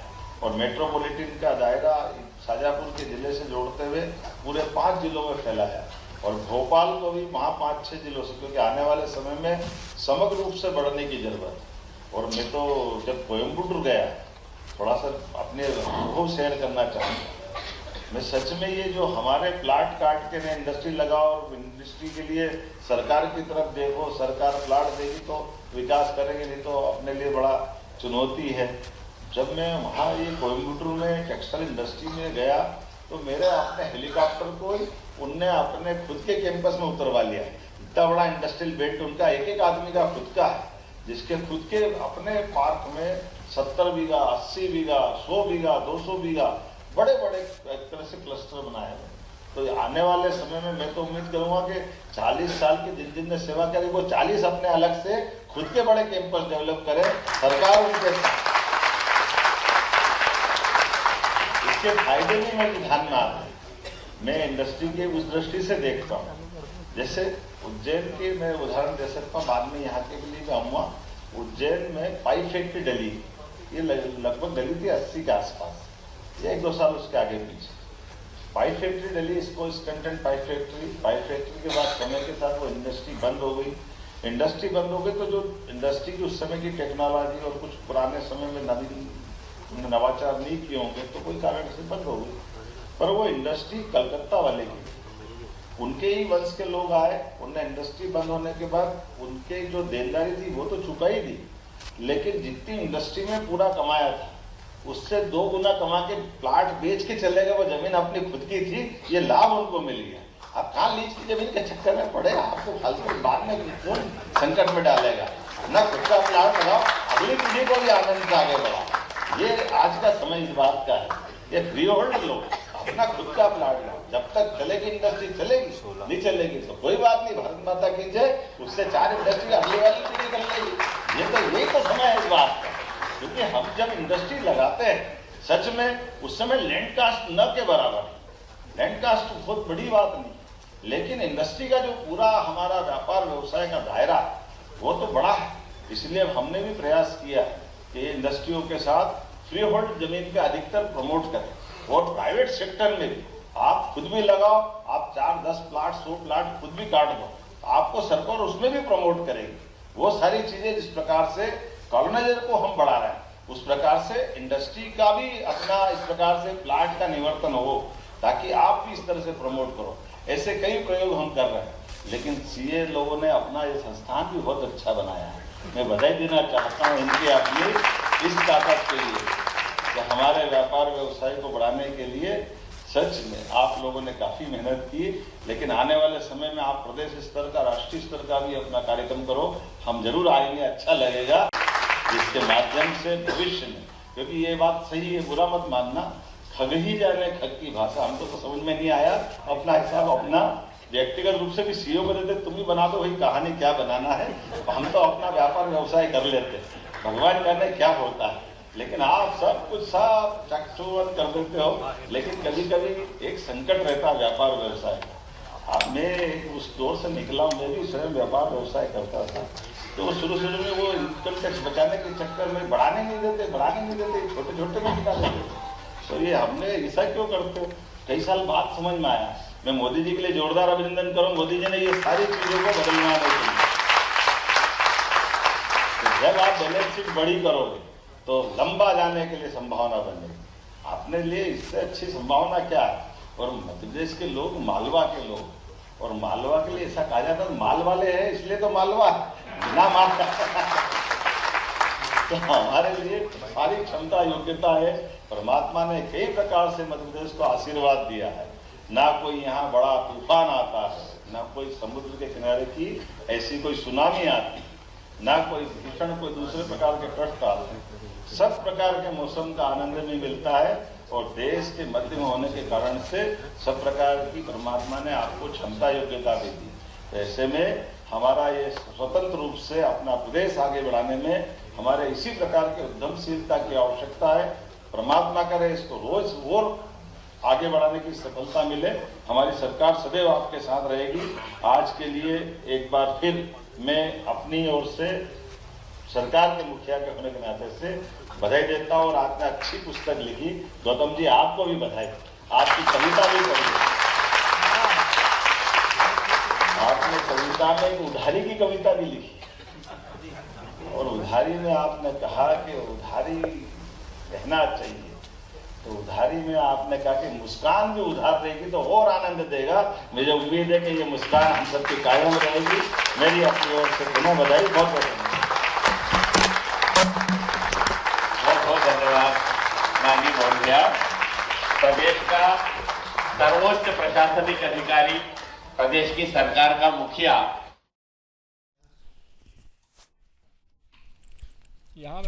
और मेट्रोपॉलिटन का दायरा शाजापुर के जिले से जोड़ते हुए पूरे 5 जिलों में फैला है और भोपाल को भी वहाँ 5-6 जिलों से, क्योंकि आने वाले समय में समग्र रूप से बढ़ने की जरूरत है। और मैं तो जब कोयम्बटूर गया थोड़ा सा अपने अनुभव शेयर करना चाहूँगा। मैं सच में ये जो हमारे प्लाट काट के इंडस्ट्री लगाओ और इंडस्ट्री के लिए सरकार की तरफ देखो, सरकार प्लाट देगी तो विकास करेंगे, नहीं तो अपने लिए बड़ा चुनौती है। जब मैं वहाँ ये कोयम्बटूर में टेक्सटाइल इंडस्ट्री में गया तो मेरे अपने हेलीकॉप्टर को उनने अपने खुद के कैंपस में उतरवा लिया। इतना बड़ा इंडस्ट्रियल बेल्ट उनका एक आदमी का खुद का है, जिसके खुद के अपने पार्क में 70 बीघा, 80 बीघा, 100 बीघा, 200 बीघा बड़े बड़े एक तरह से क्लस्टर बनाए हुए। तो आने वाले समय में मैं तो उम्मीद करूंगा कि 40 साल की जिन ने सेवा करी वो 40 अपने अलग से खुद के बड़े कैंपस डेवलप करें, सरकार उनके साथ। इसके फायदे भी मेरे ध्यान में आते हैं। मैं इंडस्ट्री के उस दृष्टि से देखता हूँ, जैसे उज्जैन की मैं उदाहरण दे सकता हूँ, बाद में यहाँ के लिए भी आऊँगा। उज्जैन में पाइप फैक्ट्री डली, ये लगभग डली थी 80 के आसपास, ये 1-2 साल उसके आगे पीछे पाइप फैक्ट्री डली। इसको स्टंटेड पाइप फैक्ट्री के बाद समय के साथ वो इंडस्ट्री बंद हो गई। इंडस्ट्री बंद हो गई तो जो इंडस्ट्री की उस समय की टेक्नोलॉजी और कुछ पुराने समय में नवीन नवाचार नहीं किए होंगे तो कोई कारण से बंद हो गई। पर वो इंडस्ट्री कलकत्ता वाले की, उनके ही वंश के लोग आए, उनने इंडस्ट्री बंद होने के बाद उनके जो देनदारी थी वो तो चुकाई दी, लेकिन जितनी इंडस्ट्री में पूरा कमाया था उससे 2 गुना कमा के प्लाट बेच के चले गए। वो जमीन अपनी खुद की थी, ये लाभ उनको मिल गया। आप कहाँ लीज की जमीन के चक्कर में पड़े, आपको फालतू बाद में कौन संकट में डालेगा। ना खुद का प्लाट लगाओ, अगली पीढ़ी को भी आनंद से आगे बढ़ाओ। ये आज का समय इस बात का है। ये फ्री होल्ड लो, अपना खुद का प्लाट लो, जब तक चलेगी इंडस्ट्री चलेगी, नहीं चलेगी तो कोई बात नहीं, भारत माता की जय। उससे 4 इंडस्ट्री अगली वाली पीढ़ी कर लेगी। यही तो समय है इस बात का। क्योंकि हम जब इंडस्ट्री लगाते हैं सच में उस समय लैंड कास्ट न के बराबर है। लैंड कास्ट बहुत बड़ी बात नहीं, लेकिन इंडस्ट्री का जो पूरा हमारा व्यापार व्यवसाय का दायरा वो तो बड़ा है। इसलिए हमने भी प्रयास किया कि इंडस्ट्रियों के साथ फ्री होल्ड जमीन का अधिकतर प्रमोट करें और प्राइवेट सेक्टर में भी आप खुद भी लगाओ। आप 4-10 प्लाट 100 प्लाट खुद भी काट दो, आपको सरकार उसमें भी प्रमोट करेगी। वो सारी चीजें जिस प्रकार से कॉलोनाइजर को हम बढ़ा रहे हैं उस प्रकार से इंडस्ट्री का भी अपना इस प्रकार से प्लाट का निवर्तन हो, ताकि आप भी इस तरह से प्रमोट करो। ऐसे कई प्रयोग हम कर रहे हैं, लेकिन सीए लोगों ने अपना ये संस्थान भी बहुत अच्छा बनाया है। मैं बधाई देना चाहता हूँ इनकी अपनी इस ताकत के लिए कि हमारे व्यापार व्यवसाय को बढ़ाने के लिए सच में आप लोगों ने काफी मेहनत की। लेकिन आने वाले समय में आप प्रदेश स्तर का, राष्ट्रीय स्तर का भी अपना कार्यक्रम करो, हम जरूर आएंगे, अच्छा लगेगा। इसके माध्यम से भविष्य में, क्योंकि ये बात सही है, बुरा मत मानना, खग ही जाने खग की भाषा हमको तो समझ में नहीं आया। अपना हिसाब अपना व्यक्तिगत रूप से भी सीईओ को देते, तुम ही बना दो भाई कहानी क्या बनाना है, हम तो अपना व्यापार व्यवसाय कर लेते, भगवान करने क्या होता है। लेकिन आप सब कुछ सब चकचौंध कर देते हो। लेकिन कभी कभी एक संकट रहता है व्यापार व्यवसाय का। अब मैं उस दौर से निकला, मैं भी स्वयं व्यापार व्यवसाय करता था, तो शुरू में वो इनकम टैक्स बचाने के चक्कर में बढ़ाने नहीं देते, छोटे छोटे में निकाल देते। तो ये हमने ऐसा क्यों करते हो, कई साल बाद समझ में आया। मैं मोदी जी के लिए जोरदार अभिनंदन करूं, मोदी जी ने ये सारी चीजों को बदलना नहीं। तो जब आप बैलेंस शीट बड़ी करोगे तो लंबा जाने के लिए संभावना बनेगी। अपने लिए इससे अच्छी संभावना क्या है। और मध्य प्रदेश के लोग, मालवा के लोग, और मालवा के लिए ऐसा कहा जाता है माल वाले हैं इसलिए तो मालवा ना माल तो हमारे लिए सारी क्षमता योग्यता है। परमात्मा ने कई प्रकार से मध्य प्रदेश को आशीर्वाद दिया है। ना कोई यहाँ बड़ा तूफान आता है, ना कोई समुद्र के किनारे की ऐसी कोई सुनामी आती, ना कोई भीषण कोई दूसरे प्रकार के कष्ट आते हैं। सब प्रकार के मौसम का आनंद भी मिलता है और देश के मध्य में होने के कारण से सब प्रकार की परमात्मा ने आपको क्षमता योग्यता भी दी। तो ऐसे में हमारा ये स्वतंत्र रूप से अपना प्रदेश आगे बढ़ाने में हमारे इसी प्रकार के उद्यमशीलता की आवश्यकता है। परमात्मा करे इसको रोज और आगे बढ़ाने की सफलता मिले। हमारी सरकार सदैव आपके साथ रहेगी। आज के लिए एक बार फिर मैं अपनी ओर से सरकार के मुखिया के होने के नाते से बधाई देता हूँ। और आपने अच्छी पुस्तक लिखी। गौतम जी आपको भी बधाई, आपकी कविता भी पढ़ी। आपने कविता में एक उधारी की कविता भी लिखी, और उधारी में आपने कहा कि उधारी रहना चाहिए। तो उधारी में आपने कहा कि मुस्कान भी उधार रहेगी तो और आनंद देगा। मुझे उम्मीद है कि ये मुस्कान हम सबकी कायम रहेगी। मेरी अपनी ओर से पुनः बधाई, बहुत बहुत धन्यवाद माननीय महोदया। प्रदेश का सर्वोच्च प्रशासनिक अधिकारी, प्रदेश की सरकार का मुखिया, यहाँ